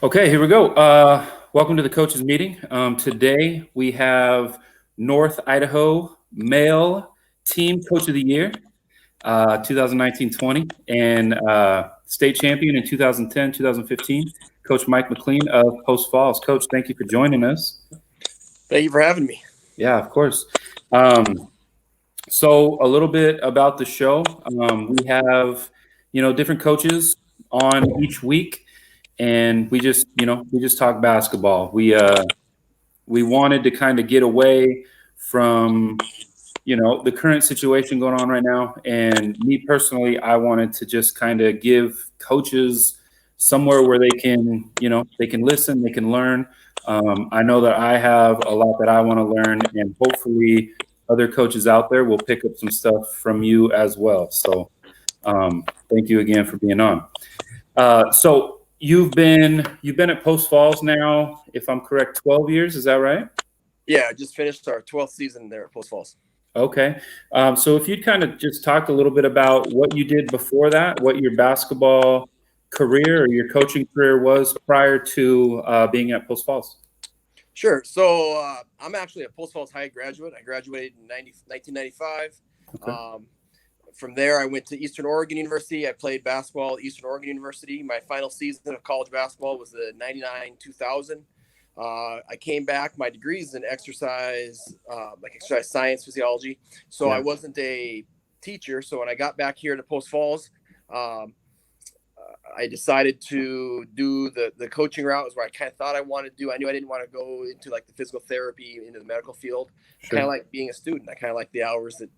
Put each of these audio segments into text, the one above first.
Okay, here we go. Welcome to the coaches meeting. Today we have North Idaho Male Team Coach of the Year, 2019-20, and state champion in 2010-2015, Coach Mike McLean of Post Falls. Coach, thank you for joining us. Thank you for having me. Yeah, of course. So a little bit about the show. We have, different coaches on each week. And we just talk basketball. We wanted to kind of get away from, the current situation going on right now. And me personally, I wanted to just kind of give coaches somewhere where they can, they can listen, they can learn. I know that I have a lot that I want to learn, and hopefully other coaches out there will pick up some stuff from you as well. So thank you again for being on. So you've been at Post Falls now, if I'm correct, 12 years. Is that right? Yeah, I just finished our 12th season there at Post Falls. Okay. So if you'd kind of just talk a little bit about what you did before that, what your basketball career or your coaching career was prior to being at Post Falls. Sure. So I'm actually a Post Falls High graduate. I graduated in 1995. Okay. From there, I went to Eastern Oregon University. I played basketball at Eastern Oregon University. My final season of college basketball was the 99-2000. I came back. My degree is in exercise science, physiology. So I wasn't a teacher. So when I got back here to Post Falls, I decided to do the coaching route. Is where I kind of thought I wanted to do. I knew I didn't want to go into like the physical therapy, into the medical field. Sure. Kind of like being a student. I kind of like the hours that,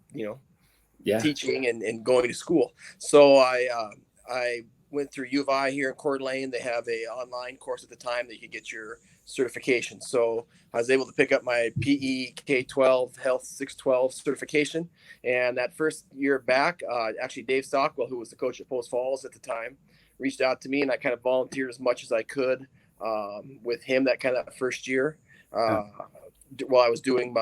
teaching and going to school. So I went through U of I here in Coeur d'Alene. They have a online course at the time that you could get your certification. So I was able to pick up my PE K-12 Health 612 certification. And that first year back, actually Dave Stockwell, who was the coach at Post Falls at the time, reached out to me, and I kind of volunteered as much as I could with him that kind of first year while I was doing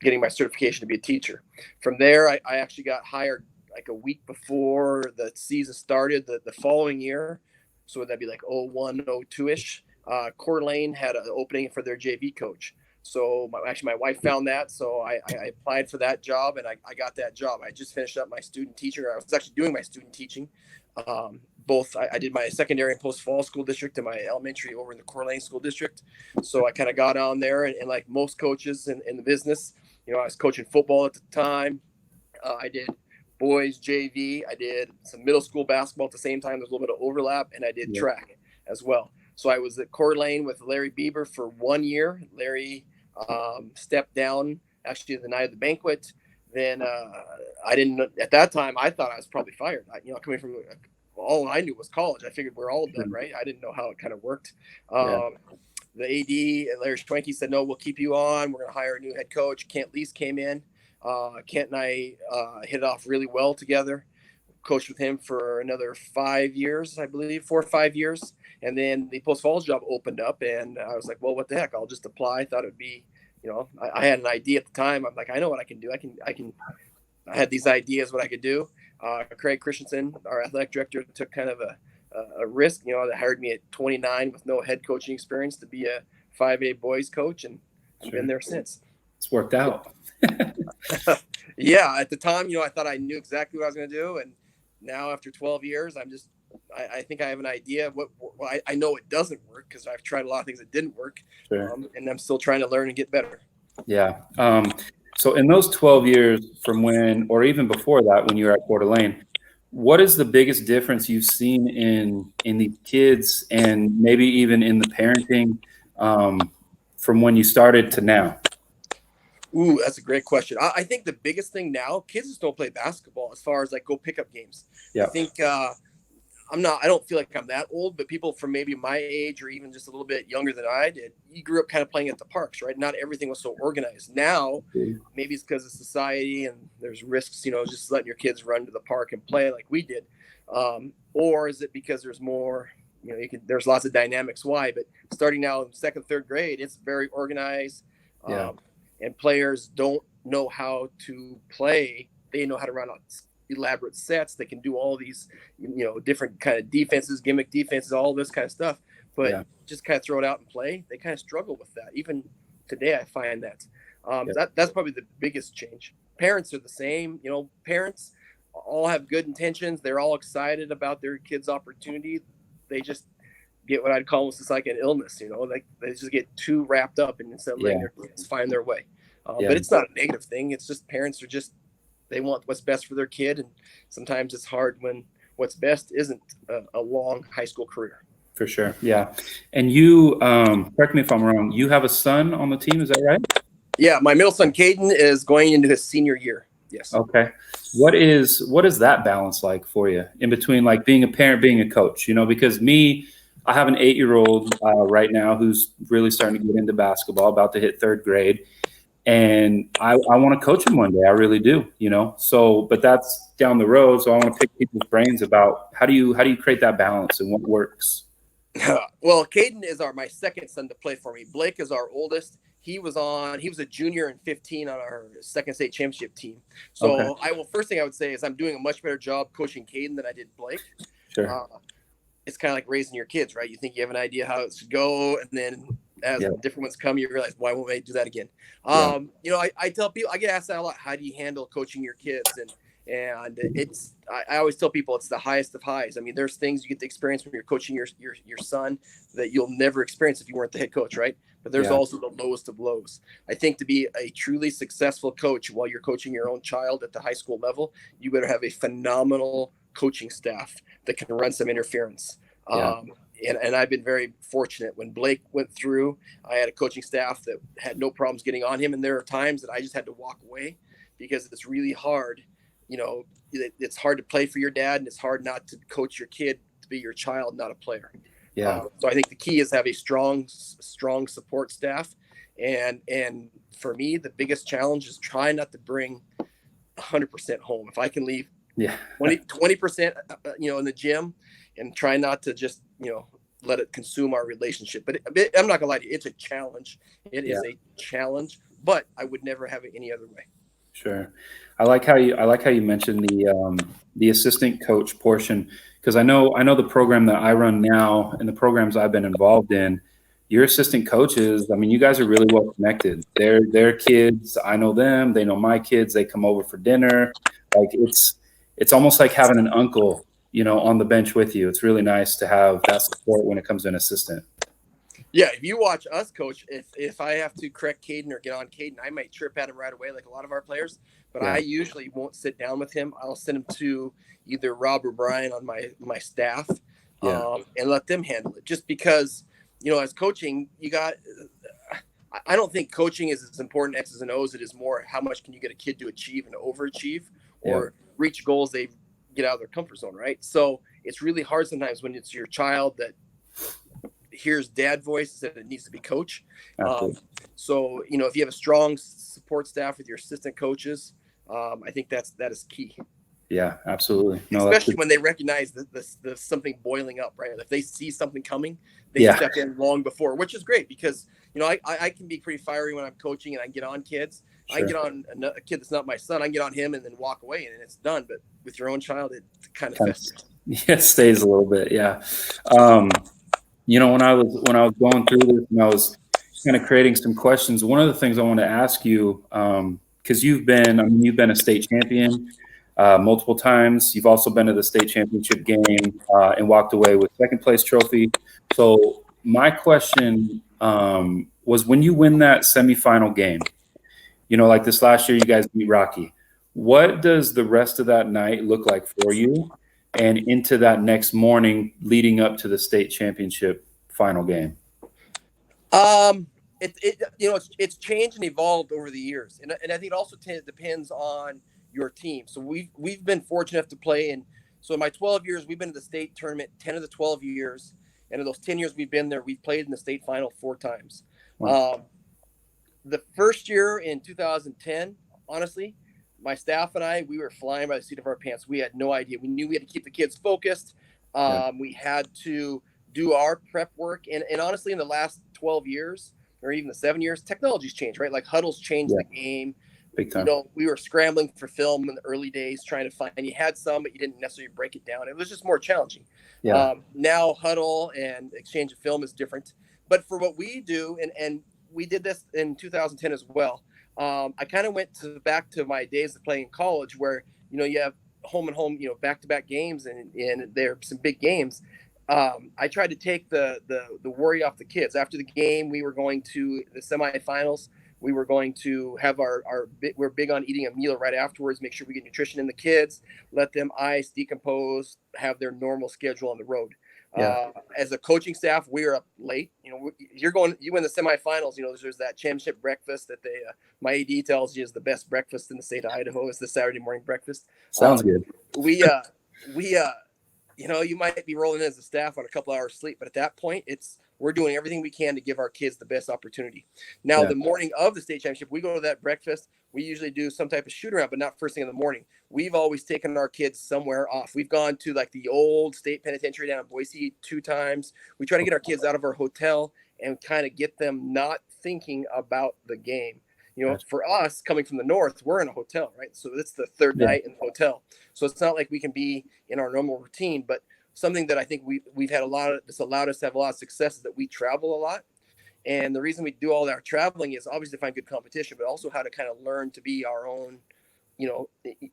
getting my certification to be a teacher. From there, I actually got hired like a week before the season started the following year. So that'd be like 01, 02-ish. Coeur d'Alene had an opening for their JV coach. So my wife found that. So I applied for that job, and I got that job. I just finished up my student teaching. I was actually doing my student teaching. I did my secondary in Post Falls School District and my elementary over in the Coeur d'Alene School District. So I kind of got on there, and like most coaches in the business, I was coaching football at the time. I did boys JV. I did some middle school basketball at the same time. There's a little bit of overlap, and I did track as well. So I was at Coeur d'Alene with Larry Bieber for 1 year. Larry stepped down actually the night of the banquet. Then I didn't at that time. I thought I was probably fired. Coming from all I knew was college. I figured we're all done, right? I didn't know how it kind of worked. The AD, Larry Schwenke, said, no, we'll keep you on. We're going to hire a new head coach. Kent Lease came in. Kent and I hit it off really well together. Coached with him for another 5 years, I believe, 4 or 5 years. And then the Post Falls job opened up, and I was like, well, what the heck? I'll just apply. I thought it'd be, I had an idea at the time. I'm like, I know what I can do. I had these ideas what I could do. Craig Christensen, our athletic director, took kind of a risk, that hired me at 29 with no head coaching experience to be a 5A boys coach, and I've been there since. It's worked out. Yeah, at the time, I thought I knew exactly what I was going to do, and now after 12 years, I think I have an idea of what I know it doesn't work because I've tried a lot of things that didn't work, and I'm still trying to learn and get better. Yeah. So in those 12 years from when, or even before that, when you were at Coeur d'Alene, what is the biggest difference you've seen in the kids and maybe even in the parenting from when you started to now? Ooh, that's a great question. I think the biggest thing now, kids just don't play basketball as far as like go pick up games. Yeah. I think I don't feel like I'm that old, but people from maybe my age or even just a little bit younger than I did, you grew up kind of playing at the parks, right? Not everything was so organized. Now, maybe it's because of society and there's risks, just letting your kids run to the park and play like we did. Or is it because there's more, there's lots of dynamics why, but starting now in 2nd, 3rd grade, it's very organized. And players don't know how to play. They know how to run elaborate sets. They can do all these, different kind of defenses, gimmick defenses, all this kind of stuff. But Yeah. just kind of throw it out and play. They kind of struggle with that. Even today, I find that. Yeah. That's probably the biggest change. Parents are the same. Parents all have good intentions. They're all excited about their kids' opportunity. They just get what I'd call almost just like an illness. Like they just get too wrapped up and instead of letting their kids find their way. Yeah. But it's not a negative thing. It's just parents are just, they want what's best for their kid. And sometimes it's hard when what's best isn't a long high school career. For sure. Yeah. And you, correct me if I'm wrong, you have a son on the team, is that right? Yeah. My middle son, Caden, is going into his senior year. Yes. Okay. What is that balance like for you in between like being a parent, being a coach, because I have an 8-year-old right now who's really starting to get into basketball, about to hit 3rd grade. And I want to coach him one day. I really do, so, but that's down the road. So I want to pick people's brains about how do you create that balance and what works? Well, Caden is my second son to play for me. Blake is our oldest. He was a junior in 15 on our second state championship team. So okay. First thing I would say is I'm doing a much better job coaching Caden than I did Blake. Sure. It's kind of like raising your kids, right? You think you have an idea how it should go, and then as different ones come, you realize, why won't I do that again? I tell people, I get asked that a lot. How do you handle coaching your kids? And I always tell people it's the highest of highs. I mean, there's things you get to experience when you're coaching your son that you'll never experience if you weren't the head coach, right? But there's also the lowest of lows. I think to be a truly successful coach while you're coaching your own child at the high school level, you better have a phenomenal coaching staff that can run some interference. And I've been very fortunate. When Blake went through, I had a coaching staff that had no problems getting on him. And there are times that I just had to walk away because it's really hard. It's hard to play for your dad, and it's hard not to coach your kid to be your child, not a player. So I think the key is have a strong support staff. And for me, the biggest challenge is try not to bring 100% home. If I can leave 20%, in the gym, and try not to just, let it consume our relationship. But I'm not gonna lie to you, it's a challenge. It is a challenge, but I would never have it any other way. Sure. I like how you mentioned the assistant coach portion, because I know the program that I run now and the programs I've been involved in, your assistant coaches, I mean, you guys are really well connected. They're kids, I know them, they know my kids, they come over for dinner. Like it's almost like having an uncle, on the bench with you. It's really nice to have that support when it comes to an assistant. Yeah, if you watch us coach, if I have to correct Caden or get on Caden, I might chirp at him right away like a lot of our players, but I usually won't sit down with him. I'll send him to either Rob or Brian on my staff and let them handle it. Just because, as coaching, I don't think coaching is as important X's and O's. It is more how much can you get a kid to achieve and overachieve or reach goals they get out of their comfort zone, right? So it's really hard sometimes when it's your child that hears dad voice that it needs to be coach. So, if you have a strong support staff with your assistant coaches, I think that is key. Yeah, absolutely. No, especially when they recognize the something boiling up, right? If they see something coming, they step in long before, which is great because, I can be pretty fiery when I'm coaching and I get on kids. Sure. I get on a kid that's not my son. I can get on him and then walk away and it's done. But with your own child, it kind of festers. It stays a little bit. Yeah. When I was going through this and I was kind of creating some questions, one of the things I want to ask you, because you've been a state champion multiple times. You've also been to the state championship game and walked away with second place trophy. So my question was, when you win that semifinal game, like this last year, you guys beat Rocky. What does the rest of that night look like for you? And into that next morning leading up to the state championship final game? It's changed and evolved over the years. And I think it also depends on your team. So we've been fortunate enough to play in my 12 years, we've been to the state tournament 10 of the 12 years. And in those 10 years we've been there, we've played in the state final 4 times. Wow. The first year in 2010, honestly, my staff and I, we were flying by the seat of our pants. We had no idea. We knew we had to keep the kids focused. We had to do our prep work. And honestly, in the last 12 years, or even the 7 years, technology's changed, right? Like huddles changed the game. Big You time. know, we were scrambling for film in the early days, trying to find. You had some, but you didn't necessarily break it down. It was just more challenging. Yeah. Now huddle and exchange of film is different. But for what we do, and we did this in 2010 as well. I kind of went back to my days of playing in college, where you have home and home, back to back games, and there are some big games. I tried to take the worry off the kids. After the game, we were going to the semifinals. We were going to have we're big on eating a meal right afterwards, make sure we get nutrition in the kids, let them ice, decompose, have their normal schedule on the road. Yeah. As a coaching staff, we are up late. You win the semifinals. There's that championship breakfast that my AD tells you is the best breakfast in the state of Idaho. Is the Saturday morning breakfast. Sounds good. We you might be rolling in as a staff on a couple hours sleep, but at that point, we're doing everything we can to give our kids the best opportunity. Now, the morning of the state championship, we go to that breakfast. We usually do some type of shoot around, but not first thing in the morning. We've always taken our kids somewhere off. We've gone to like the old state penitentiary down in Boise 2 times. We try to get our kids out of our hotel and kind of get them not thinking about the game. For us coming from the north, we're in a hotel, right? So it's the third night in the hotel. So it's not like we can be in our normal routine, but something that I think we've had this allowed us to have a lot of success is that we travel a lot. And the reason we do all that traveling is obviously to find good competition, but also how to kind of learn to be our own,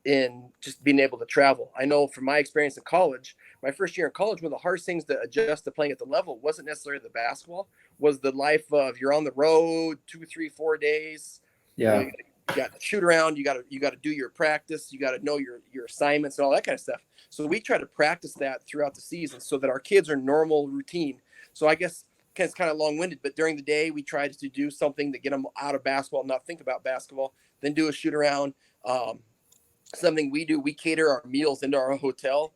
in just being able to travel. I know from my experience in college, my first year in college, one of the hardest things to adjust to playing at the level wasn't necessarily the basketball, was the life of you're on the road 2, 3, 4 days. Yeah. You got to shoot around. You got to do your practice. You got to know your assignments and all that kind of stuff. So we try to practice that throughout the season so that our kids are normal routine. So I guess it's kind of long-winded, but during the day we try to do something to get them out of basketball, not think about basketball, then do a shoot around. Something we do, we cater our meals into our hotel.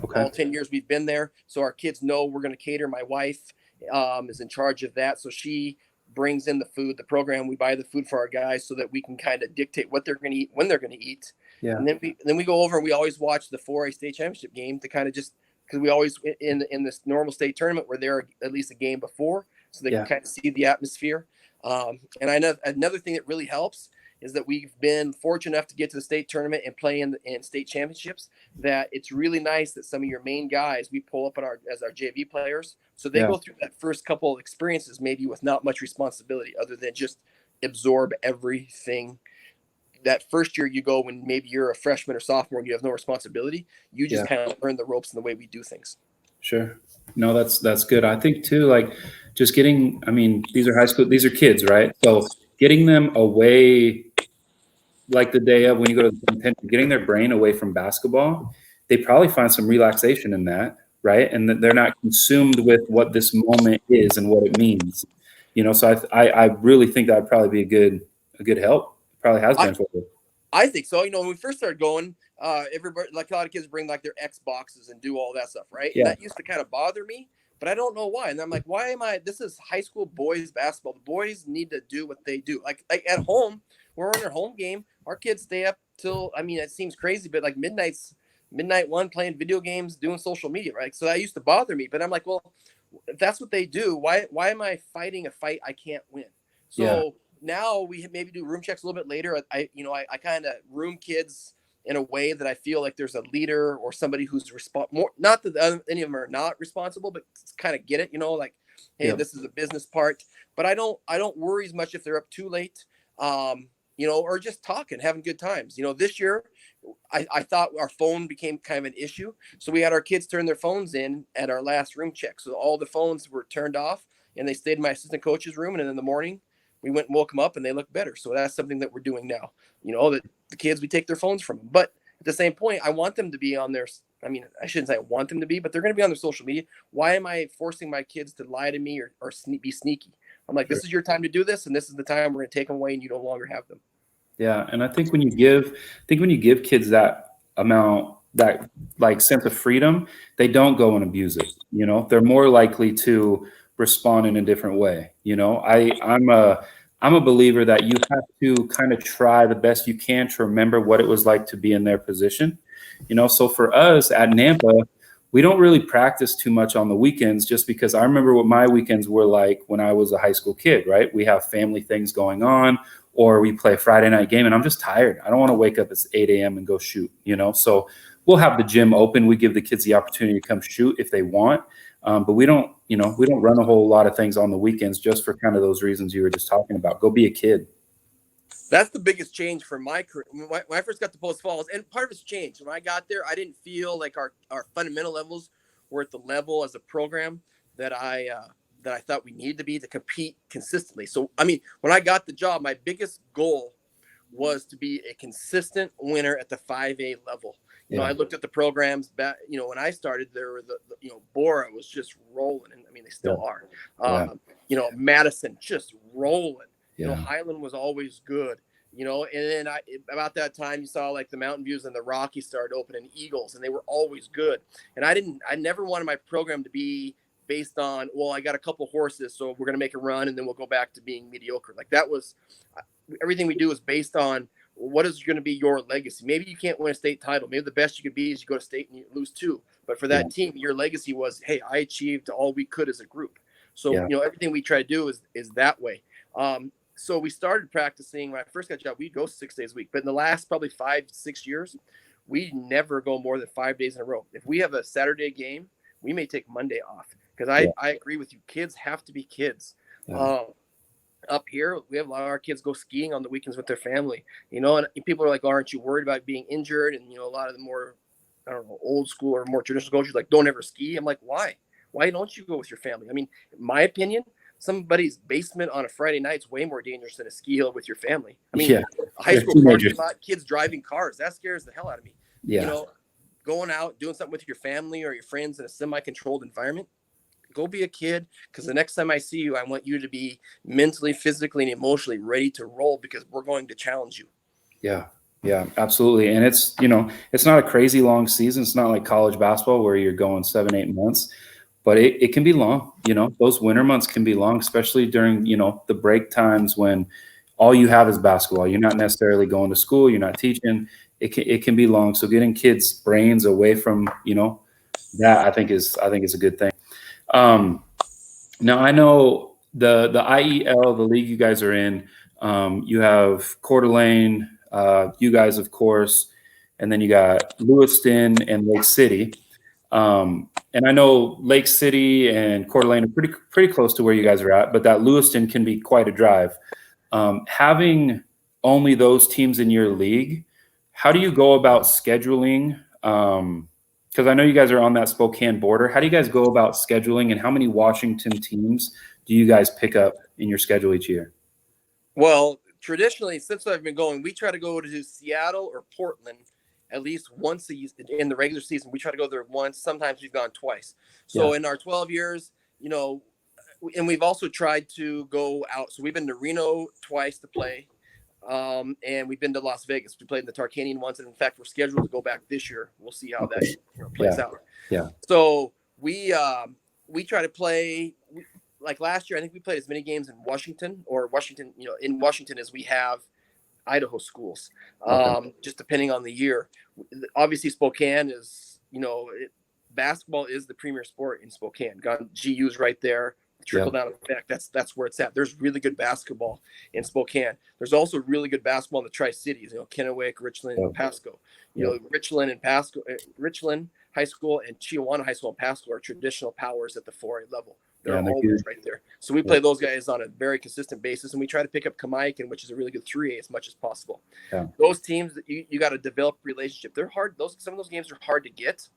Okay. All 10 years we've been there. So our kids know we're going to cater. My wife is in charge of that. So she brings in the food, the program. We buy the food for our guys so that we can kind of dictate what they're going to eat, when they're going to eat. Yeah. And then we go over and we always watch the 4A state championship game to kind of just, because we always in this normal state tournament, we're there at least a game before, so they can kind of see the atmosphere. And I know another thing that really helps is that we've been fortunate enough to get to the state tournament and play in state championships, that it's really nice that some of your main guys we pull up as our JV players. So they go through that first couple of experiences maybe with not much responsibility other than just absorb everything. That first year you go when maybe you're a freshman or sophomore and you have no responsibility, you just kind of learn the ropes and the way we do things. Sure. No, that's good. I think too, like just getting, these are kids, right? So getting them away, like the day of when you go to the penitentiary, getting their brain away from basketball, they probably find some relaxation in that, right? And that they're not consumed with what this moment is and what it means, So I really think that would probably be a good help. It probably has been for you. I think so. When we first started going, everybody, like a lot of kids, bring like their Xboxes and do all that stuff, right? Yeah. And that used to kind of bother me, but I don't know why. And I'm like, why am I? This is high school boys basketball. The boys need to do what they do. Like at home, we're on their home game. Our kids stay up till, it seems crazy, but like midnight 1 playing video games, doing social media, right? So that used to bother me. But I'm like, well, if that's what they do, why am I fighting a fight I can't win? So now we maybe do room checks a little bit later. I kind of room kids in a way that I feel like there's a leader or somebody who's more. Not that any of them are not responsible, but kind of get it. Like, hey, this is a business part. But I don't worry as much if they're up too late. Or just talking, having good times. This year, I thought our phone became kind of an issue. So we had our kids turn their phones in at our last room check. So all the phones were turned off and they stayed in my assistant coach's room. And then in the morning, we went and woke them up and they look better. So that's something that we're doing now. That the kids, we take their phones from them. But at the same point, I want them to be on their, I shouldn't say I want them to be, but they're going to be on their social media. Why am I forcing my kids to lie to me or be sneaky? I'm like, this is your time to do this. And this is the time we're going to take them away and you no longer have them. Yeah. And I think when you give kids that amount, that like sense of freedom, they don't go and abuse it. They're more likely to respond in a different way. I'm a believer that you have to kind of try the best you can to remember what it was like to be in their position. So for us at Nampa, we don't really practice too much on the weekends, just because I remember what my weekends were like when I was a high school kid, right? We have family things going on, or we play a Friday night game and I'm just tired. I don't want to wake up at 8 a.m. and go shoot, So we'll have the gym open. We give the kids the opportunity to come shoot if they want. But we don't run a whole lot of things on the weekends, just for kind of those reasons you were just talking about. Go be a kid. That's the biggest change for my career. When I first got to Post Falls, and part of it's changed. When I got there, I didn't feel like our fundamental levels were at the level as a program that I thought we needed to be to compete consistently. So, I mean, when I got the job, my biggest goal was to be a consistent winner at the 5A level. I looked at the programs back, when I started, there were Bora was just rolling, and I mean, they still are. Madison just rolling. Highland was always good. And then about that time, you saw like the Mountain Views and the Rockies started opening, Eagles, and they were always good. And I never wanted my program to be based on, well, I got a couple horses, so we're going to make a run and then we'll go back to being mediocre. Like, that was everything we do is based on what is going to be your legacy. Maybe you can't win a state title. Maybe the best you could be is you go to state and you lose 2. But for that team, your legacy was, hey, I achieved all we could as a group. So, everything we try to do is that way. So we started practicing. When I first got a job, we'd go 6 days a week. But in the last probably 5-6 years, we never go more than 5 days in a row. If we have a Saturday game, we may take Monday off. Because I agree with you. Kids have to be kids. Up here, we have a lot of our kids go skiing on the weekends with their family, and people are like, aren't you worried about being injured? And, a lot of the more, I don't know, old school or more traditional coaches like, don't ever ski. I'm like, why? Why don't you go with your family? I mean, in my opinion, somebody's basement on a Friday night is way more dangerous than a ski hill with your family. I mean, a high school parking lot, kids driving cars, that scares the hell out of me. Going out, doing something with your family or your friends in a semi-controlled environment, go be a kid, because the next time I see you, I want you to be mentally, physically, and emotionally ready to roll, because we're going to challenge you. Yeah, absolutely. And it's, it's not a crazy long season. It's not like college basketball where you're going 7-8 months, but it can be long. Those winter months can be long, especially during, the break times when all you have is basketball. You're not necessarily going to school. You're not teaching. It can be long. So getting kids' brains away from, that I think is a good thing. Now I know the IEL, the league you guys are in, you have Coeur d'Alene, you guys, of course, and then you got Lewiston and Lake City. And I know Lake City and Coeur d'Alene are pretty close to where you guys are at, but that Lewiston can be quite a drive. Having only those teams in your league, how do you go about scheduling? Because I know you guys are on that Spokane border. How do you guys go about scheduling, and how many Washington teams do you guys pick up in your schedule each year? Well, traditionally, since I've been going, we try to go to Seattle or Portland at least once a year in the regular season. We try to go there once. Sometimes we've gone twice. So in our 12 years, and we've also tried to go out. So we've been to Reno twice to play. And we've been to Las Vegas. We played in the Tarkanian once, and in fact, we're scheduled to go back this year. We'll see how that plays out. So we try to play. Like last year, I think we played as many games in Washington, in Washington as we have Idaho schools. Just depending on the year. Obviously, Spokane is, basketball is the premier sport in Spokane. Got GU's right there. Trickle down effect. That's where it's at. There's really good basketball in Spokane. There's also really good basketball in the Tri-Cities. Kennewick, Richland, and Pasco. Richland and Pasco, Richland High School and Chiawana High School and Pasco are traditional powers at the 4A level. They're always right there. So we play those guys on a very consistent basis, and we try to pick up Kamaikan, which is a really good 3A, as much as possible. Those teams that you got to develop relationship. They're hard. Some of those games are hard to get.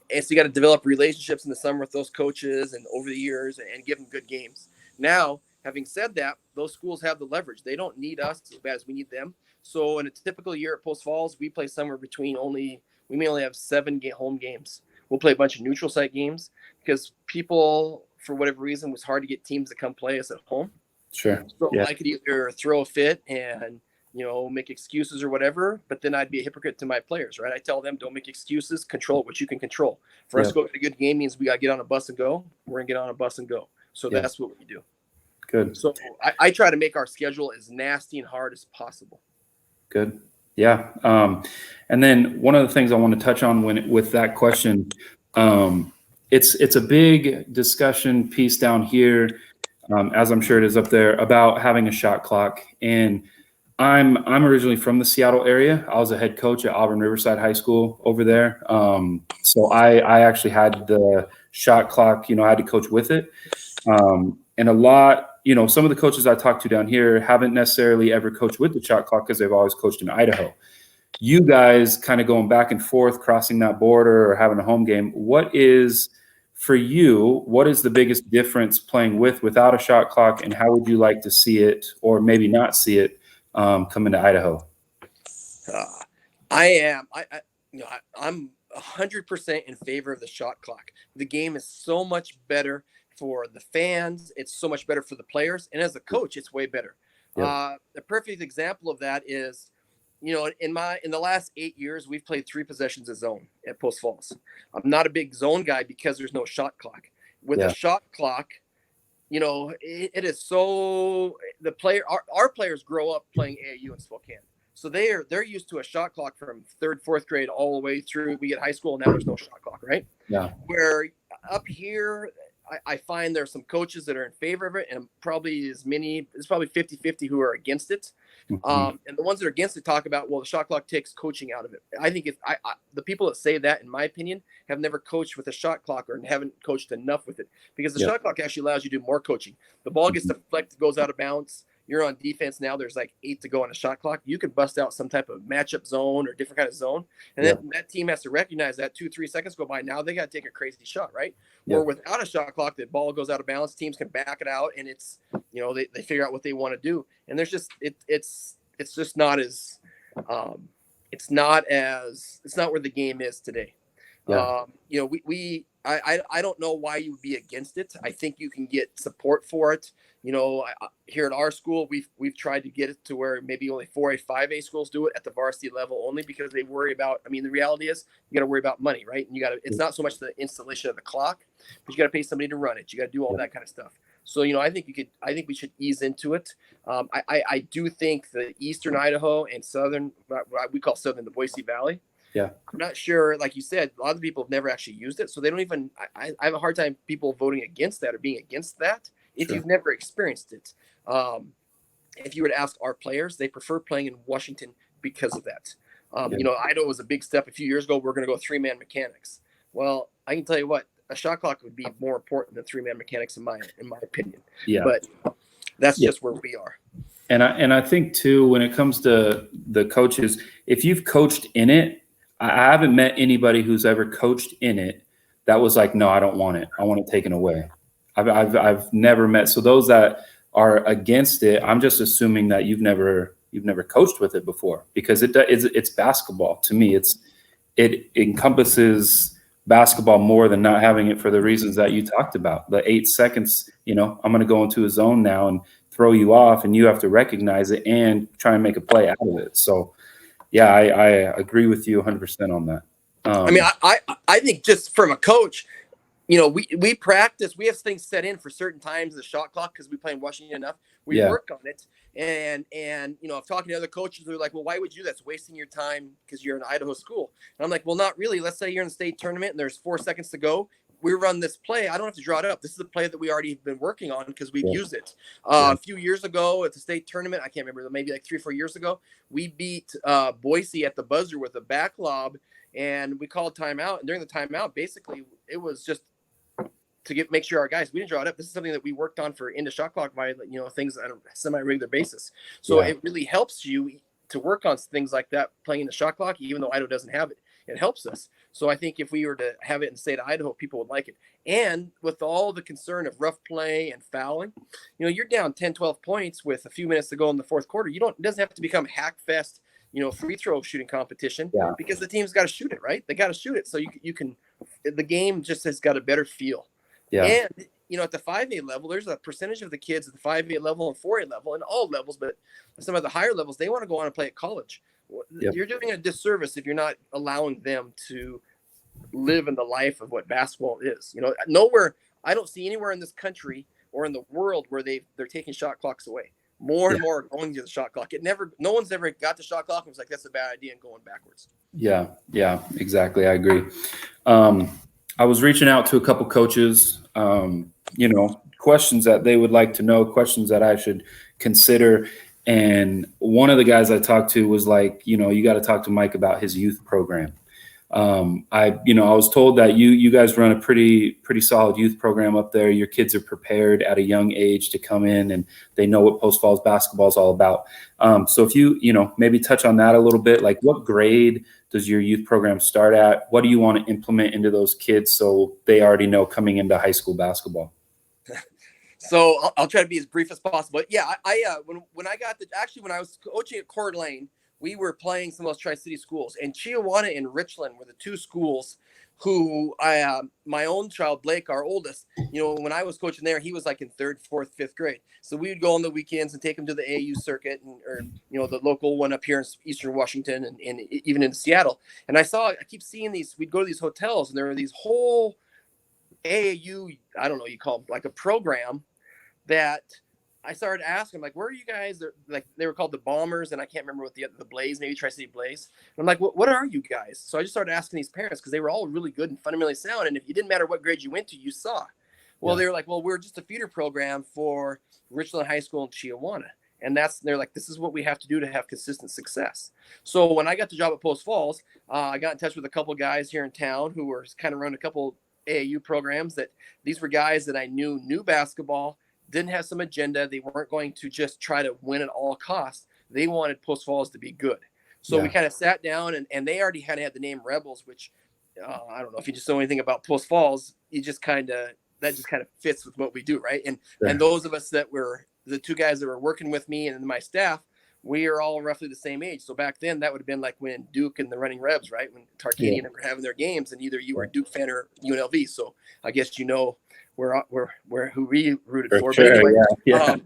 And so you got to develop relationships in the summer with those coaches and over the years and give them good games. Now, having said that, those schools have the leverage. They don't need us as bad as we need them. So in a typical year at Post Falls, we play somewhere between we may only have 7 home games. We'll play a bunch of neutral site games because people, for whatever reason, was hard to get teams to come play us at home. Sure. So I could either throw a fit and make excuses or whatever, but then I'd be a hypocrite to my players, right? I tell them, don't make excuses, control what you can control. For us to go to a good game means we got to get on a bus and go. We're going to get on a bus and go. So that's what we do. Good. So I try to make our schedule as nasty and hard as possible. Good. Yeah. And then one of the things I want to touch on with that question, It's a big discussion piece down here, as I'm sure it is up there, about having a shot clock. And I'm originally from the Seattle area. I was a head coach at Auburn Riverside High School over there. So I actually had the shot clock. I had to coach with it. And a lot, some of the coaches I talked to down here haven't necessarily ever coached with the shot clock because they've always coached in Idaho. You guys kind of going back and forth, crossing that border or having a home game. What is the biggest difference playing without a shot clock, and how would you like to see it, or maybe not see it, come into Idaho? I'm 100% in favor of the shot clock. The game is so much better for the fans. It's so much better for the players. And as a coach, it's way better. Yeah. The perfect example of that is, in the last 8 years, we've played 3 possessions of zone at Post Falls. I'm not a big zone guy because there's no shot clock. With a shot clock, it is so our players grow up playing AAU in Spokane. So they're used to a shot clock from 3rd, 4th grade all the way through. We get high school, and now there's no shot clock, right? Yeah. Where up here, I find there's some coaches that are in favor of it, and probably it's probably 50-50 who are against it. Mm-hmm. And the ones that are against it talk about, well, the shot clock takes coaching out of it. I think the people that say that, in my opinion, have never coached with a shot clock or haven't coached enough with it, because the shot clock actually allows you to do more coaching. The ball gets deflected, goes out of bounds. You're on defense now. There's like 8 to go on a shot clock. You can bust out some type of matchup zone or different kind of zone. And then that team has to recognize that 2-3 seconds go by. Now they got to take a crazy shot, right? Or without a shot clock, the ball goes out of balance. Teams can back it out, and it's, they figure out what they want to do. And there's just, it's just not as, it's not where the game is today. Yeah. I don't know why you would be against it. I think you can get support for it. Here at our school, we've tried to get it to where maybe only 4A, 5A schools do it at the varsity level, only because they worry about, the reality is you got to worry about money, right? And it's not so much the installation of the clock, but you got to pay somebody to run it. You got to do all that kind of stuff. So, I think we should ease into it. I do think the Eastern Idaho and Southern, what we call Southern, the Boise Valley. Yeah. I'm not sure, like you said, a lot of people have never actually used it. So they don't even, I have a hard time people voting against that or being against that if you've never experienced it. If you were to ask our players, they prefer playing in Washington because of that. Idaho was a big step a few years ago. We're going to go 3-man mechanics. Well, I can tell you what, a shot clock would be more important than 3-man mechanics in my opinion. Yeah. But that's just where we are. And I think too, when it comes to the coaches, if you've coached in it, I haven't met anybody who's ever coached in it that was like, no, I don't want it. I want it taken away. I've never met. So those that are against it, I'm just assuming that you've never coached with it before, because it's basketball. To me, it encompasses basketball more than not having it for the reasons that you talked about. The 8 seconds, I'm going to go into a zone now and throw you off, and you have to recognize it and try and make a play out of it. So yeah, I agree with you 100% on that. I think just from a coach, we practice. We have things set in for certain times of the shot clock because we play in Washington enough. We work on it, and I'm talking to other coaches who are like, well, why would you do that? It's wasting your time because you're an Idaho school. And I'm like, well, not really. Let's say you're in the state tournament and there's 4 seconds to go. We run this play. I don't have to draw it up. This is a play that we already have been working on because we've used it. A few years ago at the state tournament, I can't remember, maybe like 3 or 4 years ago, we beat Boise at the buzzer with a back lob, and we called timeout. And during the timeout, basically, it was just to make sure our guys, we didn't draw it up. This is something that we worked on for into shot clock things on a semi-regular basis. So it really helps you to work on things like that, playing in the shot clock, even though Idaho doesn't have it. It helps us. So I think if we were to have it in the state of Idaho, people would like it. And with all the concern of rough play and fouling, you're down 10, 12 points with a few minutes to go in the 4th quarter. It doesn't have to become hack fest, free throw shooting competition because the team's got to shoot it, right? They got to shoot it. So you can, the game just has got a better feel. Yeah. And, at the 5A level, there's a percentage of the kids at the 5A level and 4A level and all levels, but some of the higher levels, they want to go on and play at college. Yep. You're doing a disservice if you're not allowing them to live in the life of what basketball is. Nowhere, I don't see anywhere in this country or in the world where they're taking shot clocks away. More and more going to the shot clock. No one's ever got the shot clock and was like, that's a bad idea, and going backwards. Yeah, exactly. I agree. I was reaching out to a couple coaches, questions that they would like to know, questions that I should consider. And one of the guys I talked to was like, you got to talk to Mike about his youth program. I was told that you guys run a pretty solid youth program up there. Your kids are prepared at a young age to come in and they know what Post Falls basketball is all about. So if you maybe touch on that a little bit, like what grade does your youth program start at? What do you want to implement into those kids so they already know coming into high school basketball? So I'll try to be as brief as possible. But yeah, when I was coaching at Coeur d'Alene, we were playing some of those Tri-City schools, and Chiawana and Richland were the two schools who my own child, Blake, our oldest, when I was coaching there, he was like in third, fourth, fifth grade. So we would go on the weekends and take him to the AAU circuit or the local one up here in Eastern Washington and even in Seattle. And I keep seeing these, we'd go to these hotels and there were these whole AAU, I don't know, you call them like a program that I started asking, like, where are you guys? Like, they were called the Bombers, and I can't remember what the Blaze, maybe Tri-City Blaze. And I'm like, what are you guys? So I just started asking these parents because they were all really good and fundamentally sound. And if it didn't matter what grade you went to, you saw. Well, They were like, well, we're just a feeder program for Richland High School and Chiawana. And they're like, this is what we have to do to have consistent success. So when I got the job at Post Falls, I got in touch with a couple guys here in town who were kind of running a couple AAU programs. That these were guys that I knew basketball, didn't have some agenda. They weren't going to just try to win at all costs. They wanted Post Falls to be good. So we kind of sat down and they already had the name Rebels, which I don't know if you just know anything about Post Falls, that just kind of fits with what we do. Right. And those of us that were the two guys that were working with me and my staff, we are all roughly the same age. So back then that would have been like when Duke and the Running Rebs, right? When Tarkanian were having their games and either you were a Duke fan or UNLV. So I guess, where who we rooted for. Sure, but anyway,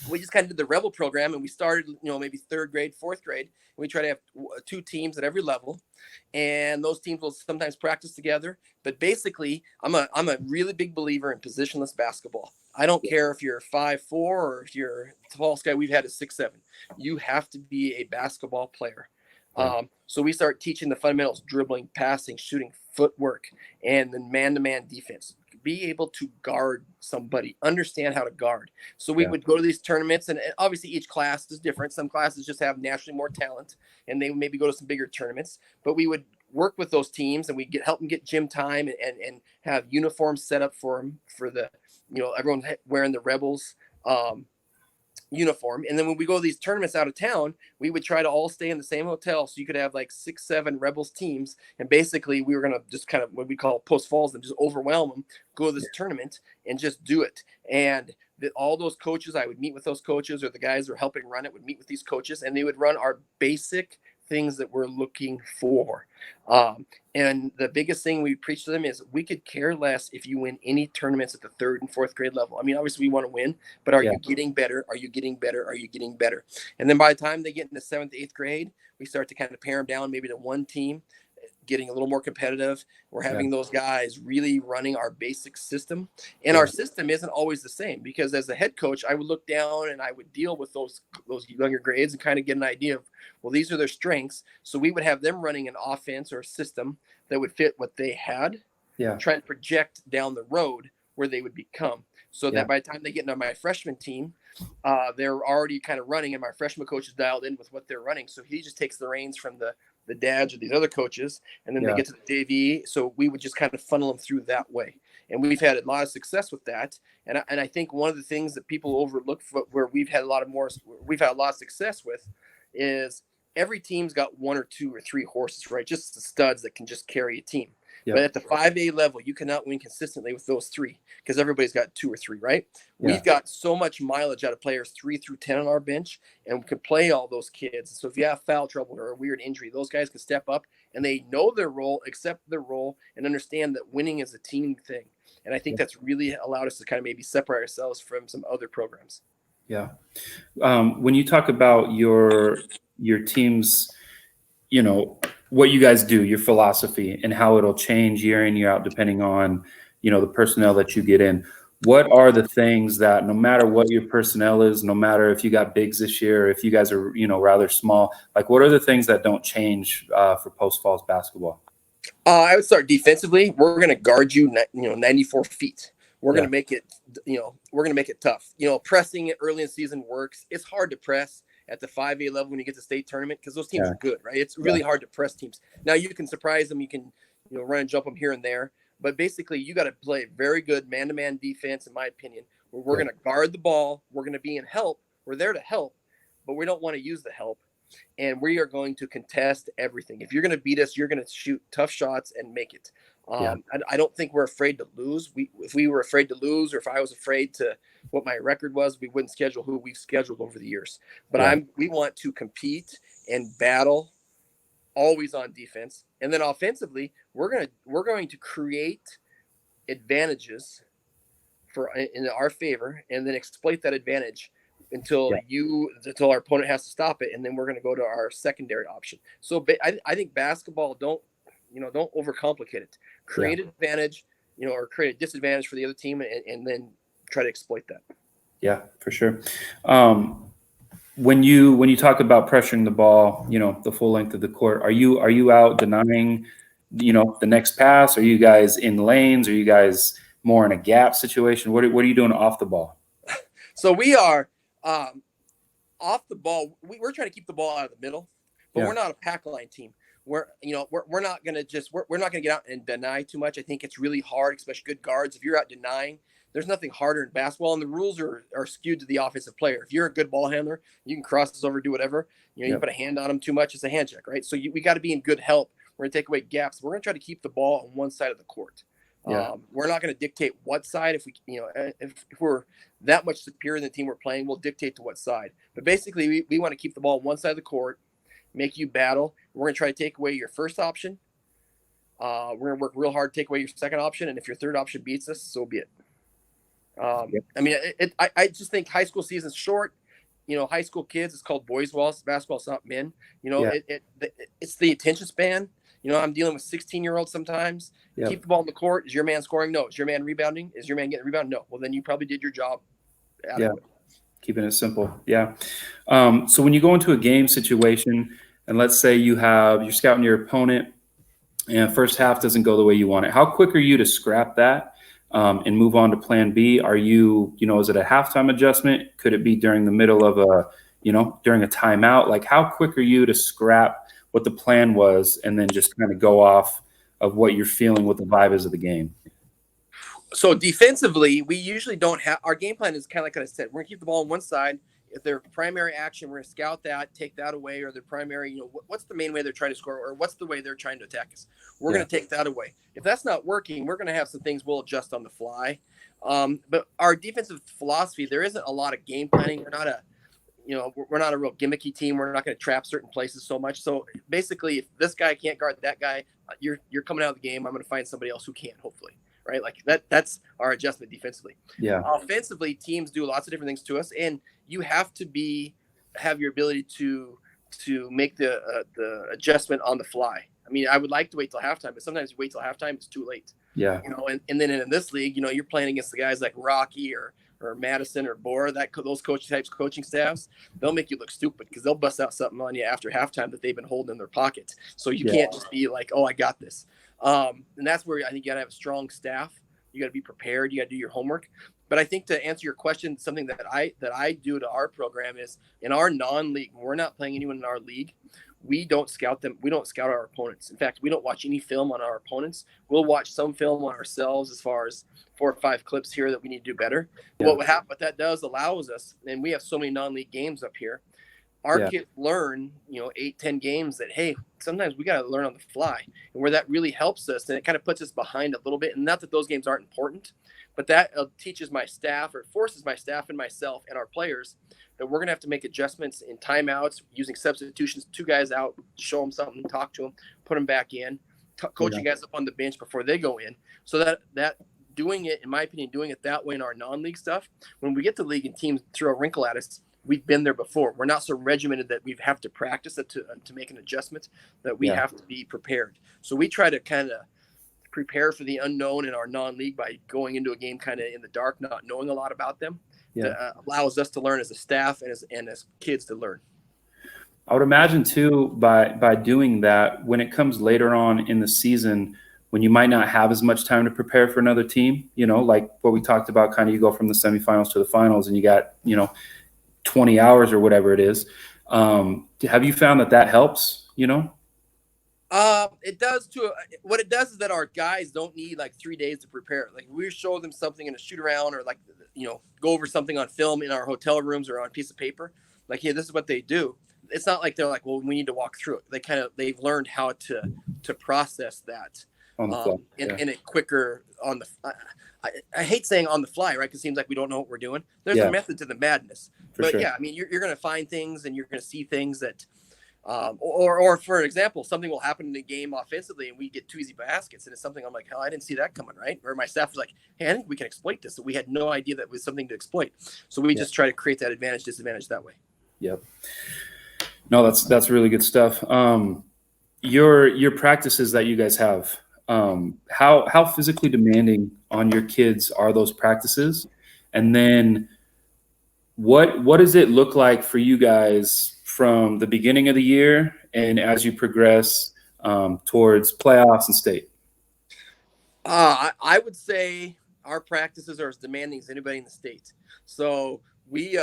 we just kind of did the Rebel program, and we started, maybe third grade, fourth grade. We try to have two teams at every level, and those teams will sometimes practice together. But basically, I'm a really big believer in positionless basketball. I don't care if you're 5'4" or if you're the tallest guy we've had is 6'7". You have to be a basketball player. So we start teaching the fundamentals: dribbling, passing, shooting, footwork, and then man-to-man defense. Be able to guard somebody, understand how to guard. So we would go to these tournaments, and obviously each class is different. Some classes just have naturally more talent, and they would maybe go to some bigger tournaments. But we would work with those teams, and we help them get gym time and have uniforms set up for them for the, everyone wearing the Rebels uniform. And then when we go to these tournaments out of town, we would try to all stay in the same hotel. So you could have like 6-7 Rebels teams. And basically we were going to just kind of what we call Post Falls and just overwhelm them, go to this tournament and just do it. And all those coaches, I would meet with those coaches, or the guys who are helping run it would meet with these coaches, and they would run our basic things that we're looking for. And the biggest thing we preach to them is we could care less if you win any tournaments at the third and fourth grade level. I mean, obviously we want to win, but are you getting better? Are you getting better? Are you getting better? And then by the time they get into 7th, 8th grade, we start to kind of pare them down maybe to one team, getting a little more competitive. We're having those guys really running our basic system. And our system isn't always the same, because as a head coach, I would look down and I would deal with those younger grades and kind of get an idea of, well, these are their strengths. So we would have them running an offense or a system that would fit what they had, trying to project down the road where they would become. So that by the time they get into my freshman team, they're already kind of running, and my freshman coach is dialed in with what they're running. So he just takes the reins from the dads or these other coaches, and then they get to the JV. So we would just kind of funnel them through that way. And we've had a lot of success with that. And I think one of the things that people overlook where we've had a lot of success with is every team's got 1 or 2 or 3 horses, right? Just the studs that can just carry a team. But at the 5A level, you cannot win consistently with those 3, because everybody's got 2 or 3, right? We've got so much mileage out of players 3 through 10 on our bench, and we can play all those kids. So if you have foul trouble or a weird injury, those guys can step up, and they know their role, accept their role, and understand that winning is a team thing. And I think that's really allowed us to kind of maybe separate ourselves from some other programs. Yeah. When you talk about your team's, what you guys do, your philosophy, and how it'll change year in, year out, depending on, the personnel that you get in. What are the things that, no matter what your personnel is, no matter if you got bigs this year, if you guys are, rather small, like what are the things that don't change for Post Falls basketball? I would start defensively. We're going to guard you, 94 feet. We're going Yeah. to make it, we're going to make it tough. Pressing it early in the season works. It's hard to press at the 5A level when you get to state tournament because those teams Yeah. are good, right? It's Yeah. really hard to press teams. Now you can surprise them. You can, run and jump them here and there. But basically, you got to play very good man-to-man defense, in my opinion, where we're going to guard the ball. We're going to be in help. We're there to help, but we don't want to use the help. And we are going to contest everything. If you're going to beat us, you're going to shoot tough shots and make it. I don't think we're afraid to lose. If we were afraid to lose, or if I was afraid to what my record was, we wouldn't schedule who we've scheduled over the years. But we want to compete and battle always on defense. And then offensively, we're going to create advantages in our favor and then exploit that advantage until our opponent has to stop it, and then we're going to go to our secondary option. So I think basketball, don't overcomplicate it. Create an advantage, or create a disadvantage for the other team, and then try to exploit that. Yeah, for sure. When you talk about pressuring the ball, the full length of the court, are you out denying, the next pass? Are you guys in lanes? Are you guys more in a gap situation? What are you doing off the ball? So we are off the ball. We're trying to keep the ball out of the middle, but we're not a pack line team. We're not going to we're not going to get out and deny too much. I think it's really hard, especially good guards. If you're out denying, there's nothing harder in basketball, and the rules are skewed to the offensive player. If you're a good ball handler, you can cross this over, do whatever. You put a hand on them too much, it's a hand check, right? So we got to be in good help. We're going to take away gaps. We're going to try to keep the ball on one side of the court. We're not going to dictate what side. If we're that much superior than the team we're playing, we'll dictate to what side. But basically, we want to keep the ball on one side of the court, make you battle. We're going to try to take away your first option. We're going to work real hard to take away your second option. And if your third option beats us, so be it. I mean, I just think high school season's short. High school kids, it's called boys' basketball. It's not men. It's the attention span. I'm dealing with 16-year-olds sometimes. Yep. Keep the ball in the court. Is your man scoring? No. Is your man rebounding? Is your man getting rebound? No. Well, then you probably did your job. Keeping it simple. Yeah. So when you go into a game situation, and let's say you're scouting your opponent, and first half doesn't go the way you want it, how quick are you to scrap that and move on to plan B? Are you, is it a halftime adjustment? Could it be during the middle of during a timeout? Like, how quick are you to scrap what the plan was and then just kind of go off of what you're feeling, what the vibe is of the game? So defensively, we usually don't have – our game plan is kind of like I said. We're going to keep the ball on one side. If their primary action, we're going to scout that, take that away, or their primary, what's the main way they're trying to score, or what's the way they're trying to attack us? We're going to take that away. If that's not working, we're going to have some things we'll adjust on the fly. But our defensive philosophy, there isn't a lot of game planning. We're not a real gimmicky team. We're not going to trap certain places so much. So basically, if this guy can't guard that guy, you're coming out of the game. I'm going to find somebody else who can, hopefully. Right? Like that's our adjustment defensively. Yeah. Offensively, teams do lots of different things to us, and you have to have your ability to make the adjustment on the fly. I mean, I would like to wait till halftime, but sometimes you wait till halftime, it's too late. Yeah. And then in this league, you're playing against the guys like Rocky or Madison or Bora, those coaching staffs, they'll make you look stupid because they'll bust out something on you after halftime that they've been holding in their pocket. So you can't just be like, oh, I got this. And that's where I think you got to have a strong staff. You got to be prepared. You got to do your homework. But I think to answer your question, something that I do to our program is in our non-league, we're not playing anyone in our league. We don't scout them. We don't scout our opponents. In fact, we don't watch any film on our opponents. We'll watch some film on ourselves as far as 4 or 5 clips here that we need to do better. Yeah. What that does allows us, and we have so many non-league games up here, our kids learn, 8-10 games that, hey, sometimes we got to learn on the fly. And where that really helps us, and it kind of puts us behind a little bit. And not that those games aren't important, but that teaches my staff, or forces my staff and myself and our players that we're going to have to make adjustments in timeouts, using substitutions, 2 guys out, show them something, talk to them, put them back in, coaching guys up on the bench before they go in. So that doing it, in my opinion, doing it that way in our non-league stuff, when we get to league and teams throw a wrinkle at us, we've been there before. We're not so regimented that we have to practice it to make an adjustment, that we have to be prepared. So we try to kind of prepare for the unknown in our non-league by going into a game kind of in the dark, not knowing a lot about them. That allows us to learn as a staff and as kids to learn. I would imagine too, by doing that, when it comes later on in the season, when you might not have as much time to prepare for another team, like what we talked about, kind of you go from the semifinals to the finals and you got, 20 hours or whatever it is. Have you found that helps, It does too. What it does is that our guys don't need like 3 days to prepare. Like we show them something in a shoot around, or like go over something on film in our hotel rooms or on a piece of paper. Like, yeah, this is what they do. It's not like they're like, well, we need to walk through it. They've learned how to process that on the fly? in it quicker on the. I hate saying on the fly, right? Because it seems like we don't know what we're doing. There's a method to the madness. For but sure. yeah, I mean, you're going to find things and you're going to see things that. Or for example, something will happen in the game offensively and we get 2 easy baskets, and it's something I'm like, hell, I didn't see that coming, right? Or my staff was like, hey, I think we can exploit this. So we had no idea that was something to exploit. So we just try to create that advantage, disadvantage that way. Yep. No, that's really good stuff. Your practices that you guys have, how physically demanding on your kids are those practices? And then what does it look like for you guys from the beginning of the year and as you progress towards playoffs and state? I would say our practices are as demanding as anybody in the state. So we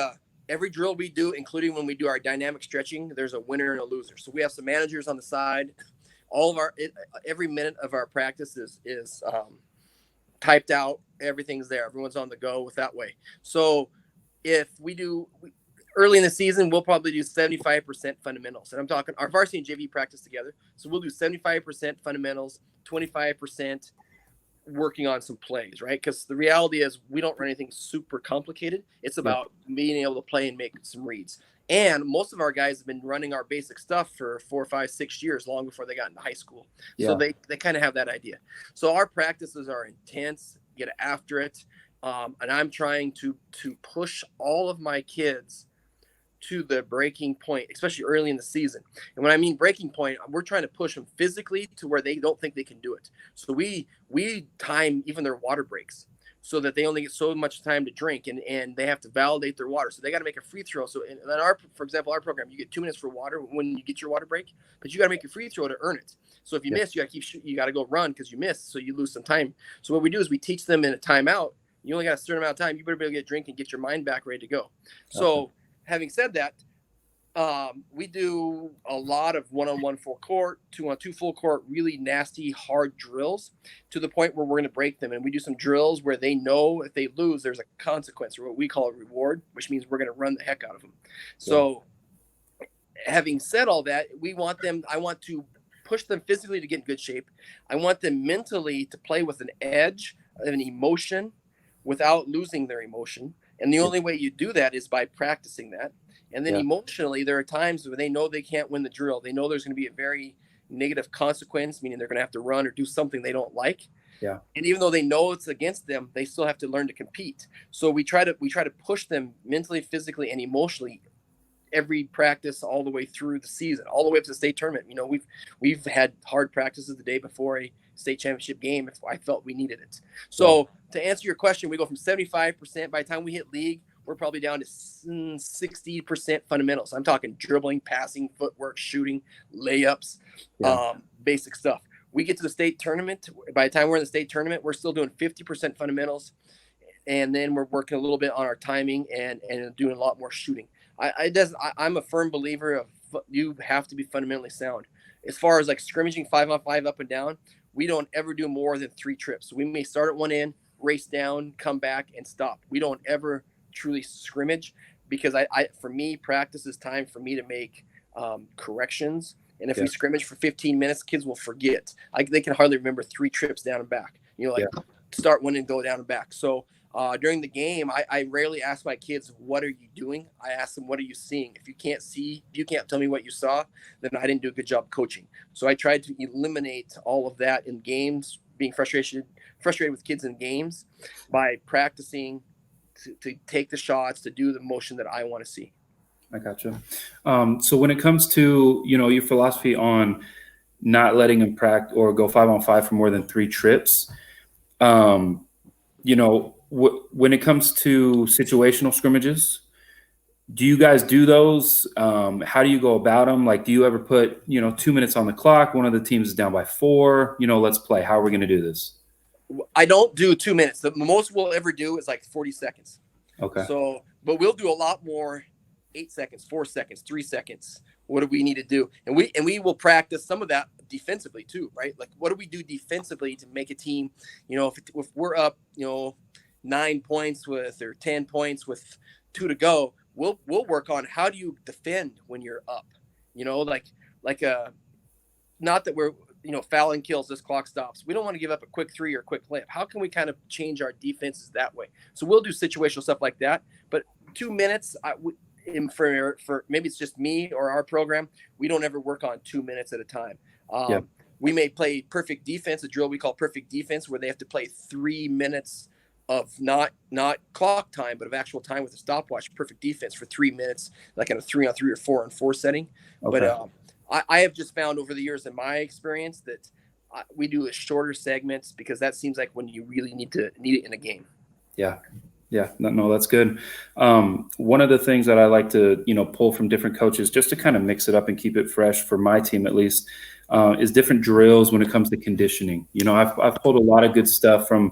every drill we do, including when we do our dynamic stretching, there's a winner and a loser. So we have some managers on the side. All of every minute of our practice is typed out. Everything's there. Everyone's on the go with that way. So if we do early in the season, we'll probably do 75% fundamentals. And I'm talking our varsity and JV practice together. So we'll do 75% fundamentals, 25% working on some plays, right? Because the reality is we don't run anything super complicated. It's about being able to play and make some reads. And most of our guys have been running our basic stuff for 4, 5, 6 years, long before they got into high school. So they kind of have that idea. So our practices are intense, get after it. And I'm trying to push all of my kids to the breaking point, especially early in the season. And when I mean breaking point, we're trying to push them physically to where they don't think they can do it. So we time even their water breaks so that they only get so much time to drink, and they have to validate their water. So they got to make a free throw. So in for example, our program, you get 2 minutes for water when you get your water break, but you got to make your free throw to earn it. So if you miss, you got to you got to go run because you missed. So you lose some time. So what we do is we teach them in a timeout. You only got a certain amount of time. You better be able to get a drink and get your mind back ready to go. So having said that, we do a lot of 1-on-1 full court, 2-on-2 full court, really nasty, hard drills to the point where we're going to break them. And we do some drills where they know if they lose, there's a consequence, or what we call a reward, which means we're going to run the heck out of them. So having said all that, I want to push them physically to get in good shape. I want them mentally to play with an edge, an emotion, without losing their emotion. And the only way you do that is by practicing that. And then emotionally, there are times when they know they can't win the drill. They know there's going to be a very negative consequence, meaning they're going to have to run or do something they don't like. Yeah. And even though they know it's against them, they still have to learn to compete. So we try to push them mentally, physically, and emotionally every practice all the way through the season, all the way up to the state tournament. We've had hard practices the day before a state championship game if I felt we needed it. So to answer your question, we go from 75%. By the time we hit league, we're probably down to 60% fundamentals. I'm talking dribbling, passing, footwork, shooting, layups, basic stuff. We get to the state tournament. By the time we're in the state tournament, we're still doing 50% fundamentals. And then we're working a little bit on our timing and doing a lot more shooting. I'm a firm believer of you have to be fundamentally sound. As far as like scrimmaging 5-on-5 up and down, we don't ever do more than 3 trips. So we may start at one end, race down, come back, and stop. We don't ever truly scrimmage because for me, practice is time for me to make corrections. And if we scrimmage for 15 minutes, kids will forget. They can hardly remember 3 trips down and back. Start one and go down and back. So during the game, I rarely ask my kids, what are you doing? I ask them, what are you seeing? If you can't tell me what you saw, then I didn't do a good job coaching. So I tried to eliminate all of that in games, being frustrated with kids in games by practicing to take the shots, to do the motion that I want to see. I gotcha. So when it comes to, your philosophy on not letting them practice or go 5-on-5 for more than 3 trips, when it comes to situational scrimmages, Do you guys do those? How do you go about them? Like, do you ever put, 2 minutes on the clock? One of the teams is down by 4. Let's play. How are we going to do this? I don't do 2 minutes. The most we'll ever do is like 40 seconds. Okay. So, but we'll do a lot more 8 seconds, 4 seconds, 3 seconds. What do we need to do? And we will practice some of that defensively too, right? Like, what do we do defensively to make a team, if we're up, 9 points or 10 points with 2 to go, we'll work on how do you defend when you're up, not that we're, fouling kills, this clock stops. We don't want to give up a quick 3 or a quick layup. How can we kind of change our defenses that way? So we'll do situational stuff like that. But 2 minutes, for maybe it's just me or our program, we don't ever work on 2 minutes at a time. We may play perfect defense, a drill we call perfect defense, where they have to play 3 minutes of not clock time, but of actual time with a stopwatch, perfect defense for 3 minutes, like in a 3-on-3 or 4-on-4 setting. Okay. But I have just found over the years in my experience that we do shorter segments because that seems like when you really need it in a game. Yeah. No, that's good. One of the things that I like to, pull from different coaches just to kind of mix it up and keep it fresh for my team, at least, is different drills when it comes to conditioning. I've pulled a lot of good stuff from,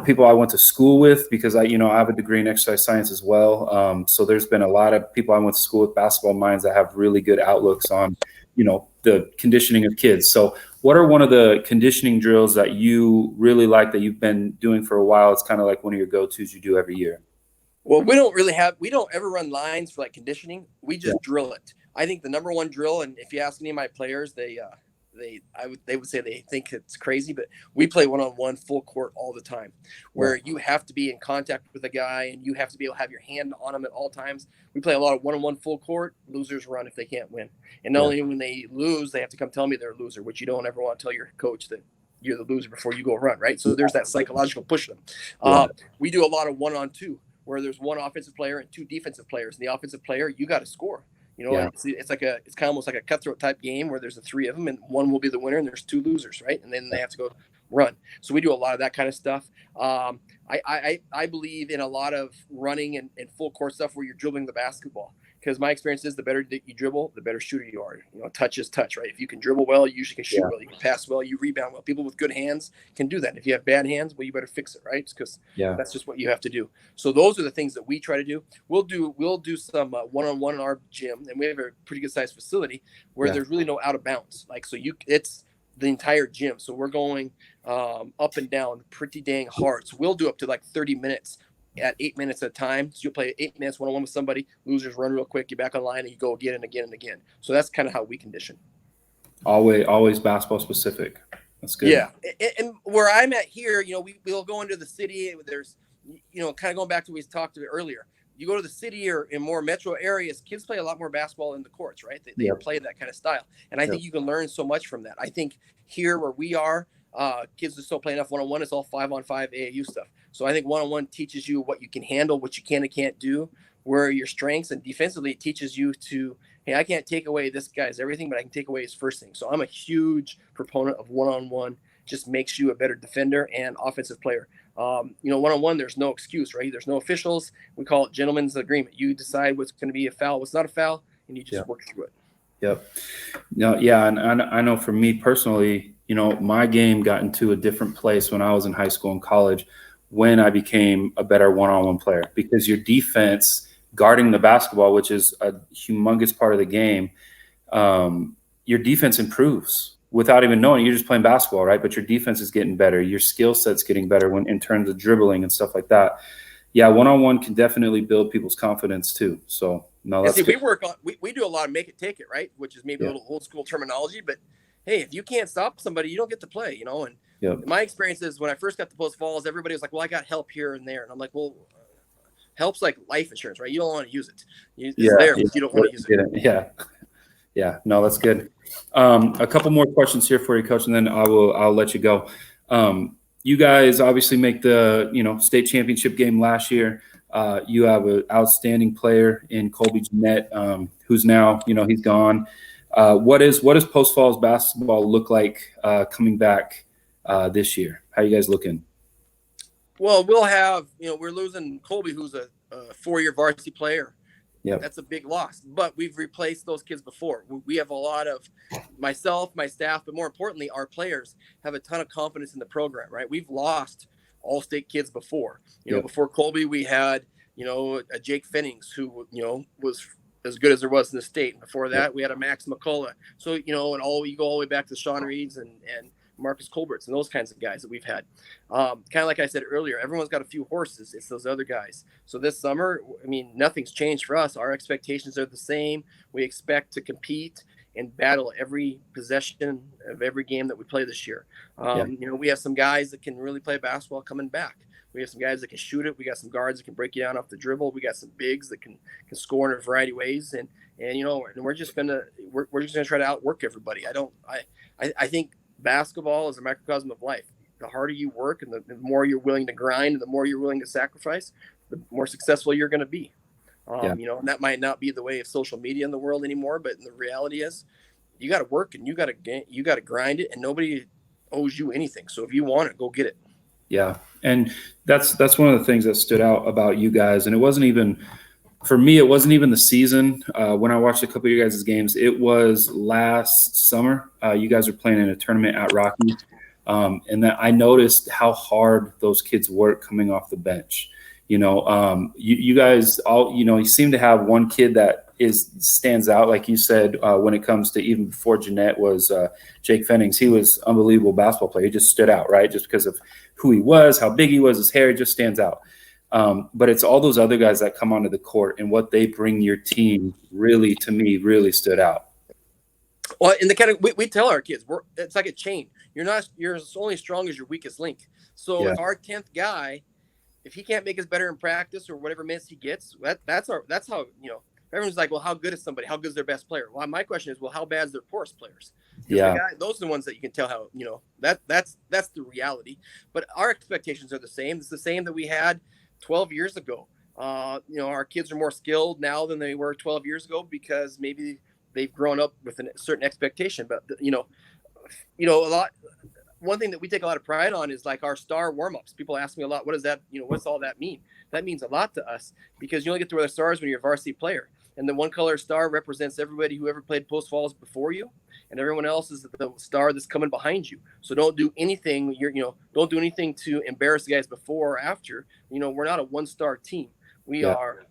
people I went to school with because I have a degree in exercise science as well. So there's been a lot of people I went to school with, basketball minds, that have really good outlooks on, the conditioning of kids. So what are one of the conditioning drills that you really like that you've been doing for a while? It's kind of like one of your go-tos you do every year. Well, we don't ever run lines for like conditioning. We just drill it. I think the number one drill, and if you ask any of my players, they would say they think it's crazy, but we play one-on-one full court all the time, where you have to be in contact with a guy and you have to be able to have your hand on him at all times. We play a lot of one-on-one full court. Losers run if they can't win, and not only when they lose, they have to come tell me they're a loser, which you don't ever want to tell your coach that you're the loser before you go run, right? So there's that psychological push them. We do a lot of 1-on-2, where there's one offensive player and 2 defensive players, and the offensive player, you got to score. It's kind of almost like a cutthroat type game where there's the 3 of them and one will be the winner and there's 2 losers, right? And then they have to go run. So we do a lot of that kind of stuff. I believe in a lot of running and full court stuff where you're dribbling the basketball, because my experience is the better that you dribble, the better shooter you are. Touch is touch, right? If you can dribble well, you usually can shoot well. You can pass well, you rebound well. People with good hands can do that. And if you have bad hands, well, you better fix it, right? Because that's just what you have to do. So those are the things that we try to do. We'll do some one-on-one in our gym, and we have a pretty good sized facility where there's really no out of bounds. It's the entire gym. So we're going up and down pretty dang hard. So we'll do up to like 30 minutes at 8 minutes at a time. So you'll play 8 minutes one-on-one with somebody, losers run real quick, you back on line, and you go again and again and again. So that's kind of how we condition. Always basketball specific. That's good. Yeah. And where I'm at here, we'll go into the city. There's, kind of going back to what we talked about earlier. You go to the city or in more metro areas, kids play a lot more basketball in the courts, right? They play that kind of style. And I think you can learn so much from that. I think here where we are, kids are still playing enough one-on-one. It's all 5-on-5 AAU stuff. So I think one-on-one teaches you what you can handle, what you can and can't do, where are your strengths, and defensively it teaches you to, hey, I can't take away this guy's everything, but I can take away his first thing. So I'm a huge proponent of one-on-one. Just makes you a better defender and offensive player. One-on-one, there's no excuse, right? There's no officials. We call it gentleman's agreement. You decide what's going to be a foul, what's not a foul, and you just work through it. Yep. No, and I know for me personally, my game got into a different place when I was in high school and college, when I became a better one-on-one player, because your defense guarding the basketball, which is a humongous part of the game, your defense improves without even knowing. You're just playing basketball, right? But your defense is getting better. Your skill set's getting better in terms of dribbling and stuff like that. Yeah, one-on-one can definitely build people's confidence too. So no, that's we work on we do a lot of make it take it, right? Which is maybe a little old school terminology, but hey, if you can't stop somebody, you don't get to play, And my experience is when I first got to Post Falls, everybody was like, well, I got help here and there. And I'm like, well, help's like life insurance, right? You don't want to use it. It's there, but you don't want to use it. Yeah. No, that's good. A couple more questions here for you, Coach, and then I'll let you go. You guys obviously make the state championship game last year. You have an outstanding player in Colby Jeanette, who's now he's gone. What does Post Falls basketball look like coming back this year? How are you guys looking? Well, we'll have we're losing Colby, who's a 4-year varsity player That's a big loss. But we've replaced those kids before. We have a lot of myself, my staff, but more importantly, our players have a ton of confidence in the program, right? We've lost all-state kids before. Before Colby, we had, a Jake Fennings who, was as good as there was in the state. And before that, we had a Max McCullough. So, and you go all the way back to Sean Reeds and Marcus Colberts and those kinds of guys that we've had. Kind of like I said earlier, everyone's got a few horses. It's those other guys. So this summer, nothing's changed for us. Our expectations are the same. We expect to compete and battle every possession of every game that we play this year. We have some guys that can really play basketball coming back. We have some guys that can shoot it. We got some guards that can break you down off the dribble. We got some bigs that can score in a variety of ways. And we're just gonna try to outwork everybody. I think basketball is a microcosm of life. The harder you work and the more you're willing to grind and the more you're willing to sacrifice, the more successful you're going to be. And that might not be the way of social media in the world anymore, but the reality is you got to work and you got to grind it, and nobody owes you anything. So if you want it, go get it. Yeah. And that's one of the things that stood out about you guys. And it wasn't even, for me, it wasn't even the season. When I watched a couple of you guys' games, it was last summer. You guys were playing in a tournament at Rocky. And that I noticed how hard those kids work coming off the bench. You guys all, you seem to have one kid that stands out. Like you said, when it comes to even before Jeanette was Jake Fennings, he was unbelievable basketball player. He just stood out, right? Just because of who he was, how big he was, his hair, just stands out. But it's all those other guys that come onto the court and what they bring your team really, to me, really stood out. Well, in the kind of, we tell our kids, it's like a chain. You're only as strong as your weakest link. So if our 10th guy, if he can't make us better in practice or whatever minutes he gets, that's how, everyone's like, well, how good is somebody? How good is their best player? Well, my question is, well, how bad is their poorest players? Those are the ones that you can tell how, that's the reality. But our expectations are the same. It's the same that we had 12 years ago. Our kids are more skilled now than they were 12 years ago because maybe they've grown up with a certain expectation. But, one thing that we take a lot of pride on is like our star warm-ups. People ask me a lot, what does that, what's all that mean? That means a lot to us because you only get to wear the stars when you're a varsity player. And the one color star represents everybody who ever played Post Falls before you, and everyone else is the star that's coming behind you. So don't do anything, don't do anything to embarrass the guys before or after. We're not a one-star team. We are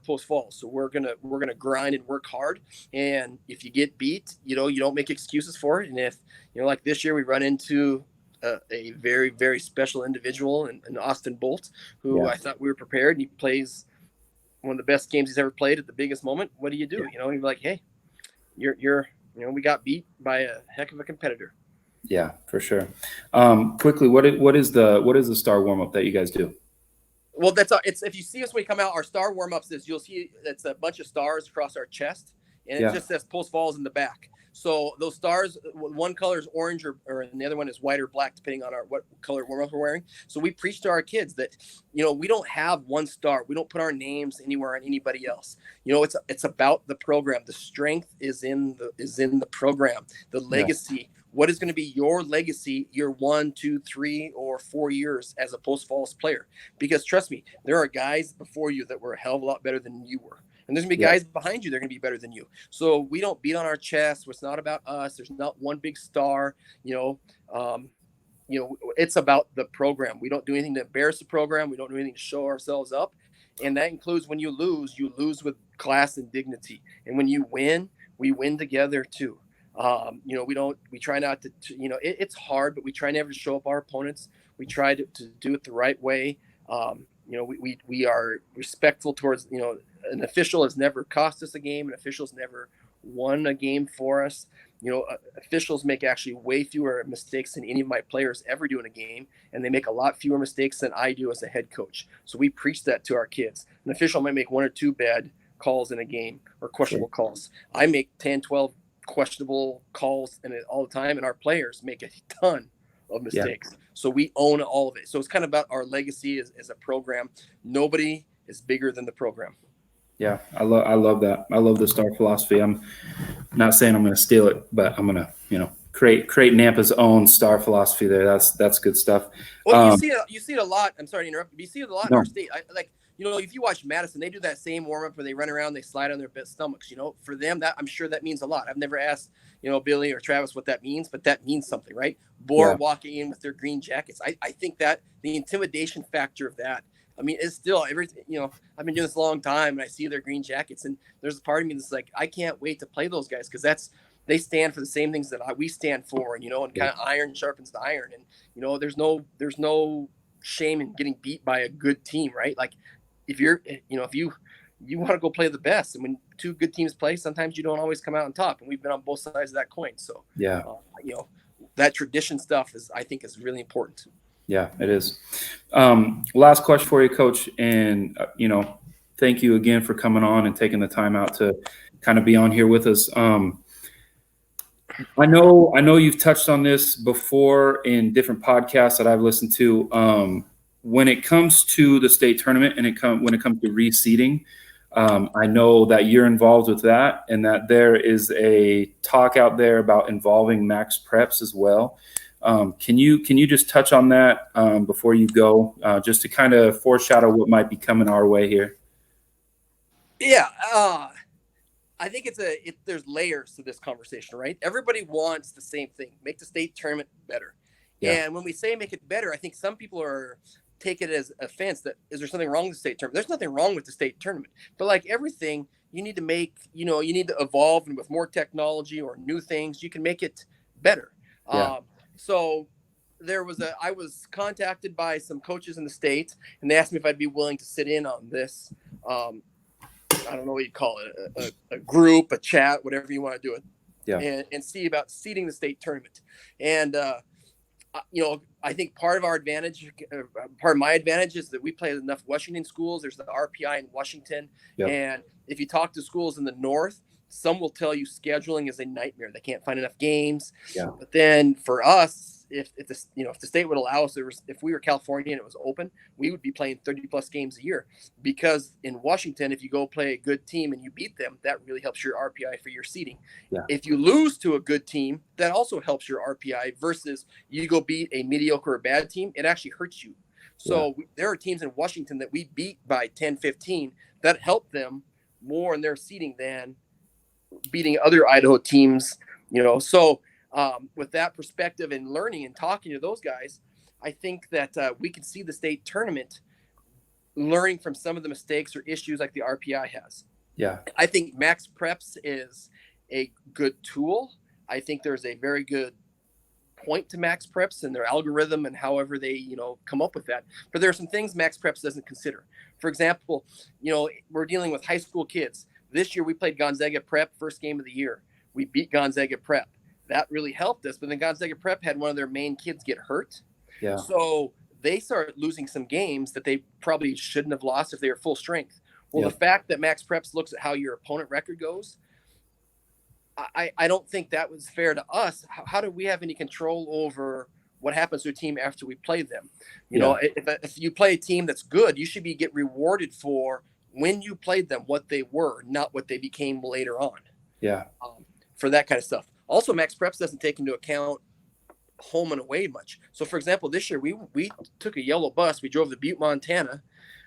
Post Falls. So we're gonna grind and work hard. And if you get beat, you don't make excuses for it. And if like this year we run into a very, very special individual in Austin Bolt, who I thought we were prepared, and he plays one of the best games he's ever played at the biggest moment. What do? You're like, hey, we got beat by a heck of a competitor. Yeah, for sure. Quickly, what is the star warm up that you guys do? Well, it's if you see us when we come out, our star warm ups is you'll see it's a bunch of stars across our chest, and it just says Post Falls in the back. So those stars, one color is orange or the other one is white or black, depending on what color warm up we're wearing. So we preach to our kids that, we don't have one star. We don't put our names anywhere on anybody else. It's about the program. The strength is in the program. The legacy. What is going to be your legacy year 1, 2, 3, or 4 years as a Post Falls player? Because trust me, there are guys before you that were a hell of a lot better than you were. And there's going to be guys behind you that are going to be better than you. So we don't beat on our chest. It's not about us. There's not one big star. It's about the program. We don't do anything to embarrass the program. We don't do anything to show ourselves up. And that includes when you lose with class and dignity. And when you win, we win together too. We try not to, it's hard, but we try never to show up our opponents. We try to do it the right way. We are respectful towards, an official has never cost us a game. An official's never won a game for us. Officials make actually way fewer mistakes than any of my players ever do in a game. And they make a lot fewer mistakes than I do as a head coach. So we preach that to our kids. An official might make 1 or 2 bad calls in a game or questionable calls. I make 10, 12 questionable calls in it all the time. And our players make a ton of mistakes. So we own all of it. So it's kind of about our legacy as a program. Nobody is bigger than the program. Yeah, I love that. I love the star philosophy. I'm not saying I'm going to steal it, but I'm going to, create Nampa's own star philosophy there. That's good stuff. Well, you see it a lot. I'm sorry to interrupt. You see it a lot in our state. if you watch Madison, they do that same warm up where they run around, they slide on their stomachs. For them, that I'm sure that means a lot. I've never asked, Billy or Travis what that means, but that means something, right? Boar walking in with their green jackets. I think that the intimidation factor of that, I mean, it's still everything. I've been doing this a long time, and I see their green jackets, and there's a part of me that's like, I can't wait to play those guys, because they stand for the same things that we stand for, and kind of iron sharpens the iron, and there's no shame in getting beat by a good team, right? Like, if you want to go play the best, and when two good teams play, sometimes you don't always come out on top, and we've been on both sides of that coin. So that tradition stuff I think is really important. Yeah, it is. Last question for you, Coach, and thank you again for coming on and taking the time out to kind of be on here with us. I know you've touched on this before in different podcasts that I've listened to. When it comes to the state tournament and when it comes to reseeding, I know that you're involved with that, and that there is a talk out there about involving max preps as well. Can you just touch on that before you go, just to kind of foreshadow what might be coming our way here? Yeah, I think there's layers to this conversation, right? Everybody wants the same thing: make the state tournament better. Yeah. And when we say make it better, I think some people take it as offense that, is there something wrong with the state tournament? There's nothing wrong with the state tournament, but like everything, you need to you need to evolve, and with more technology or new things, you can make it better. Yeah. So I was contacted by some coaches in the state, and they asked me if I'd be willing to sit in on this. I don't know what you call it, a group, a chat, whatever you want to do it. Yeah. And see about seeding the state tournament. And, I think part of my advantage is that we play enough Washington schools. There's the RPI in Washington. Yep. And if you talk to schools in the north, some will tell you scheduling is a nightmare. They can't find enough games. Yeah. But then for us, if the state would allow us, if we were California and it was open, we would be playing 30 plus games a year, because in Washington, if you go play a good team and you beat them, that really helps your RPI for your seeding. Yeah. If you lose to a good team, that also helps your RPI, versus you go beat a mediocre or bad team, it actually hurts you. So there are teams in Washington that we beat by 10, 15 that help them more in their seeding than beating other Idaho teams, so with that perspective and learning and talking to those guys, I think that we can see the state tournament learning from some of the mistakes or issues like the RPI has. Yeah. I think max preps is a good tool. I think there's a very good point to max preps and their algorithm and however they, come up with that. But there are some things max preps doesn't consider. For example, we're dealing with high school kids. This year we played Gonzaga Prep, first game of the year. We beat Gonzaga Prep. That really helped us. But then Gonzaga Prep had one of their main kids get hurt. Yeah. So they started losing some games that they probably shouldn't have lost if they were full strength. Well, The fact that Max Preps looks at how your opponent record goes, I don't think that was fair to us. How do we have any control over what happens to a team after we play them? If you play a team that's good, you should get rewarded for when you played them, what they were, not what they became later on. Yeah. For that kind of stuff. Also, Max Preps doesn't take into account home and away much. So, for example, this year we took a yellow bus. We drove to Butte, Montana,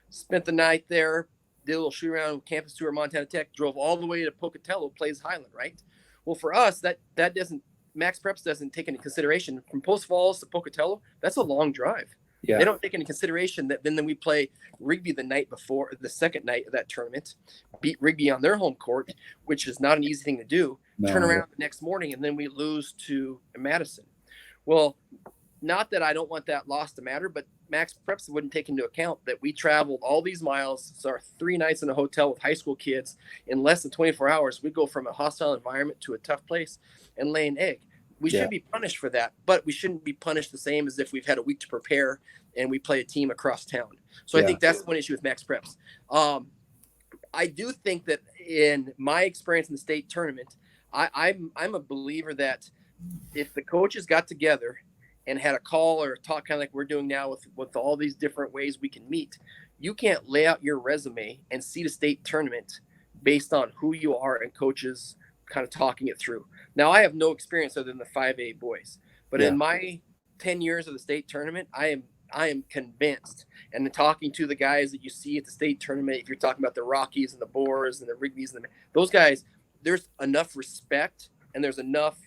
spent the night there, did a little shoot around campus tour at Montana Tech, drove all the way to Pocatello, plays Highland, right? Well, for us, that doesn't, Max Preps doesn't take into consideration from Post Falls to Pocatello. That's a long drive. Yeah. They don't take into consideration that then we play Rigby the night before, the second night of that tournament, beat Rigby on their home court, which is not an easy thing to do. No. Turn around the next morning, and then we lose to Madison. Well, not that I don't want that loss to matter, but Max Preps wouldn't take into account that we traveled all these miles. So our 3 nights in a hotel with high school kids in less than 24 hours. We go from a hostile environment to a tough place and lay an egg. We should be punished for that, but we shouldn't be punished the same as if we've had a week to prepare and we play a team across town. So I think that's one issue with Max Preps. I do think that in my experience in the state tournament, I'm a believer that if the coaches got together and had a call or a talk, kind of like we're doing now with all these different ways we can meet, you can't lay out your resume and see the state tournament based on who you are and coaches kind of talking it through. Now, I have no experience other than the 5A boys, but in my 10 years of the state tournament, I am am convinced, and talking to the guys that you see at the state tournament, if you're talking about the Rockies and the Boars and the Rigby's and those guys, there's enough respect and there's enough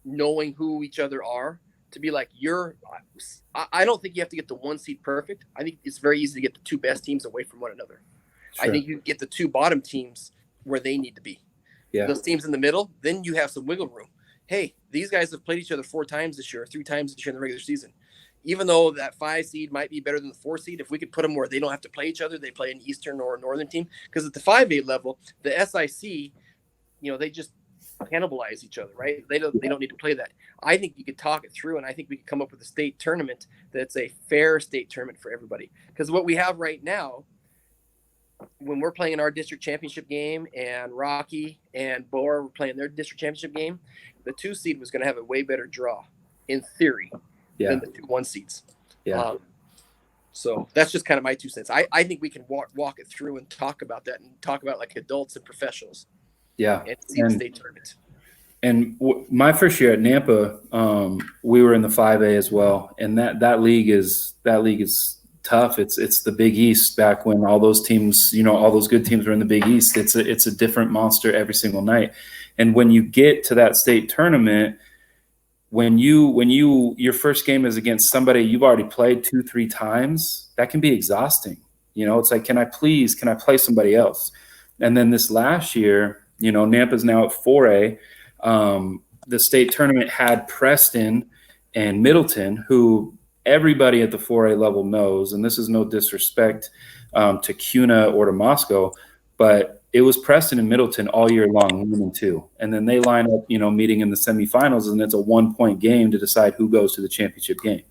knowing who each other are to be like, I don't think you have to get the 1 seed perfect. I think it's very easy to get the 2 best teams away from one another. Sure. I think you get the 2 bottom teams where they need to be. Yeah. Those teams in the middle, then you have some wiggle room. Hey, these guys have played each other 4 times this year, 3 times this year in the regular season. Even though that 5 seed might be better than the 4 seed, if we could put them where they don't have to play each other, they play an Eastern or a Northern team. Because at the 5A level, the SIC, they just cannibalize each other, right? They don't need to play that. I think you could talk it through, and I think we could come up with a state tournament that's a fair state tournament for everybody. Because what we have right now, when we're playing our district championship game and Rocky and Boar were playing their district championship game, the 2 seed was going to have a way better draw, in theory, than the 2 1 seeds. Yeah. So that's just kind of my 2 cents. I think we can walk it through and talk about that and talk about like adults and professionals. Yeah. And see the state tournament. And my first year at Nampa, we were in the 5A as well, and that league is tough. It's the Big East back when all those teams, all those good teams were in the Big East. It's a different monster every single night. And when you get to that state tournament, when your first game is against somebody you've already played 2-3 times, that can be exhausting. It's like, can I play somebody else? And then this last year, Nampa's now at 4A. The state tournament had Preston and Middleton, who everybody at the 4A level knows, and this is no disrespect to CUNA or to Moscow, but it was Preston and Middleton all year long, 1 and 2. And then they line up, meeting in the semifinals, and it's a 1-point game to decide who goes to the championship game.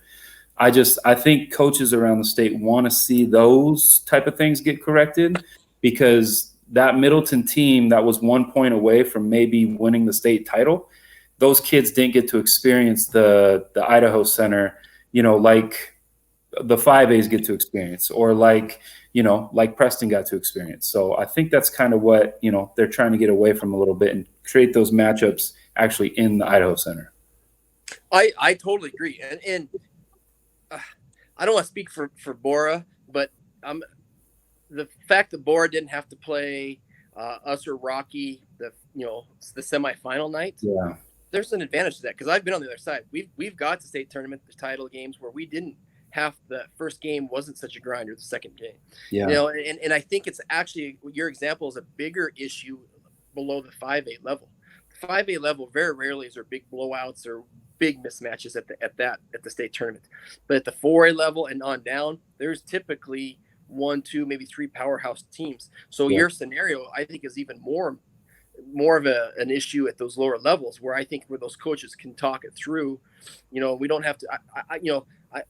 I think coaches around the state want to see those type of things get corrected, because that Middleton team that was 1 point away from maybe winning the state title, those kids didn't get to experience the Idaho Center, like the 5As get to experience, or like Preston got to experience. So I think that's kind of what, they're trying to get away from a little bit and create those matchups actually in the Idaho Center. I totally agree. And I don't want to speak for Bora, but the fact that Bora didn't have to play us or Rocky the semifinal night, there's an advantage to that, because I've been on the other side. We've got to state tournament, the title games, where we didn't have the first game wasn't such a grinder, the second game. Yeah. And I think it's actually, your example is a bigger issue below the 5A level. The 5A level, very rarely is there big blowouts or big mismatches at the state tournament. But at the 4A level and on down, there's typically 1, 2, maybe 3 powerhouse teams. So your scenario, I think, is even more of an issue at those lower levels, where I think where those coaches can talk it through. We don't have to.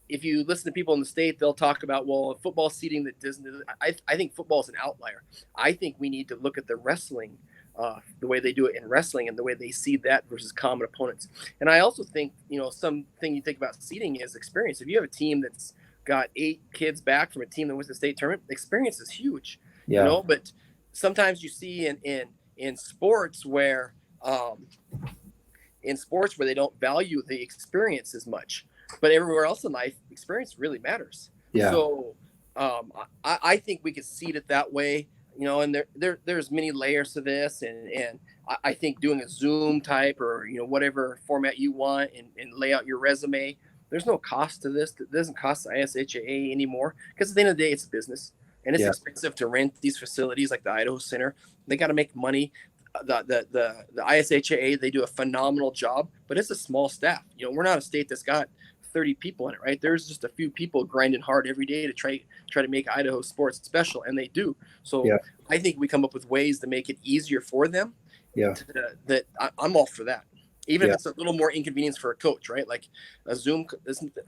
If you listen to people in the state, they'll talk about, well, football seating that doesn't. I think football is an outlier. I think we need to look at the wrestling, the way they do it in wrestling, and the way they see that versus common opponents. And I also think, something you think about seating is experience. If you have a team that's got 8 kids back from a team that wins the state tournament, experience is huge. But sometimes you see in sports where they don't value the experience as much, but everywhere else in life, experience really matters. So I think we could seed it that way, and there's many layers to this, and I think doing a Zoom type or whatever format you want, and lay out your resume. There's no cost to this. It doesn't cost ISHAA anymore, because at the end of the day, it's a business, and it's expensive to rent these facilities like the Idaho Center. They got to make money. The ISHAA, they do a phenomenal job, but it's a small staff. We're not a state that's got 30 people in it, right? There's just a few people grinding hard every day to try to make Idaho sports special, and they do. So I think we come up with ways to make it easier for them. I'm all for that. Even if it's a little more inconvenience for a coach, right? Like a Zoom.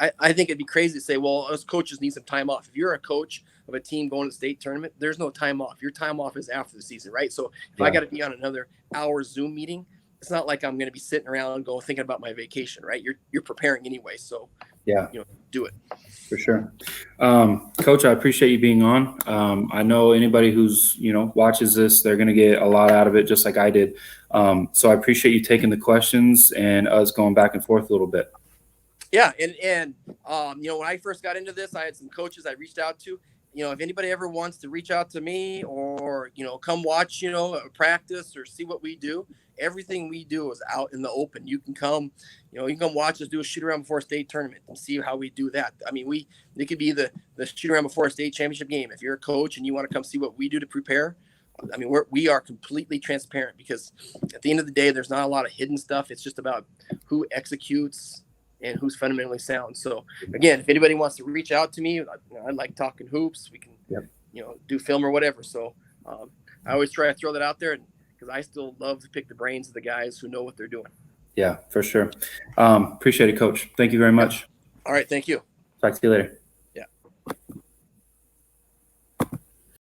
I think it'd be crazy to say, well, us coaches need some time off. If you're a coach of a team going to the state tournament, there's no time off. Your time off is after the season, right? So if I got to be on another hour Zoom meeting, it's not like I'm going to be sitting around thinking about my vacation, right? You're preparing anyway. So do it. For sure. Coach, I appreciate you being on. I know anybody who's, watches this, they're going to get a lot out of it, just like I did. So I appreciate you taking the questions and us going back and forth a little bit. Yeah. And when I first got into this, I had some coaches I reached out to. If anybody ever wants to reach out to me or, come watch, a practice or see what we do, everything we do is out in the open. You can come, you can come watch us do a shoot around before a state tournament and see how we do that. I mean, it could be the shoot around before a state championship game. If you're a coach and you want to come see what we do to prepare, I mean, we are completely transparent, because at the end of the day, there's not a lot of hidden stuff. It's just about who executes and who's fundamentally sound. So again, if anybody wants to reach out to me, I like talking hoops. We can, do film or whatever. So I always try to throw that out there, because I still love to pick the brains of the guys who know what they're doing. Yeah, for sure. Appreciate it, Coach. Thank you very much. All right. Thank you. Talk to you later.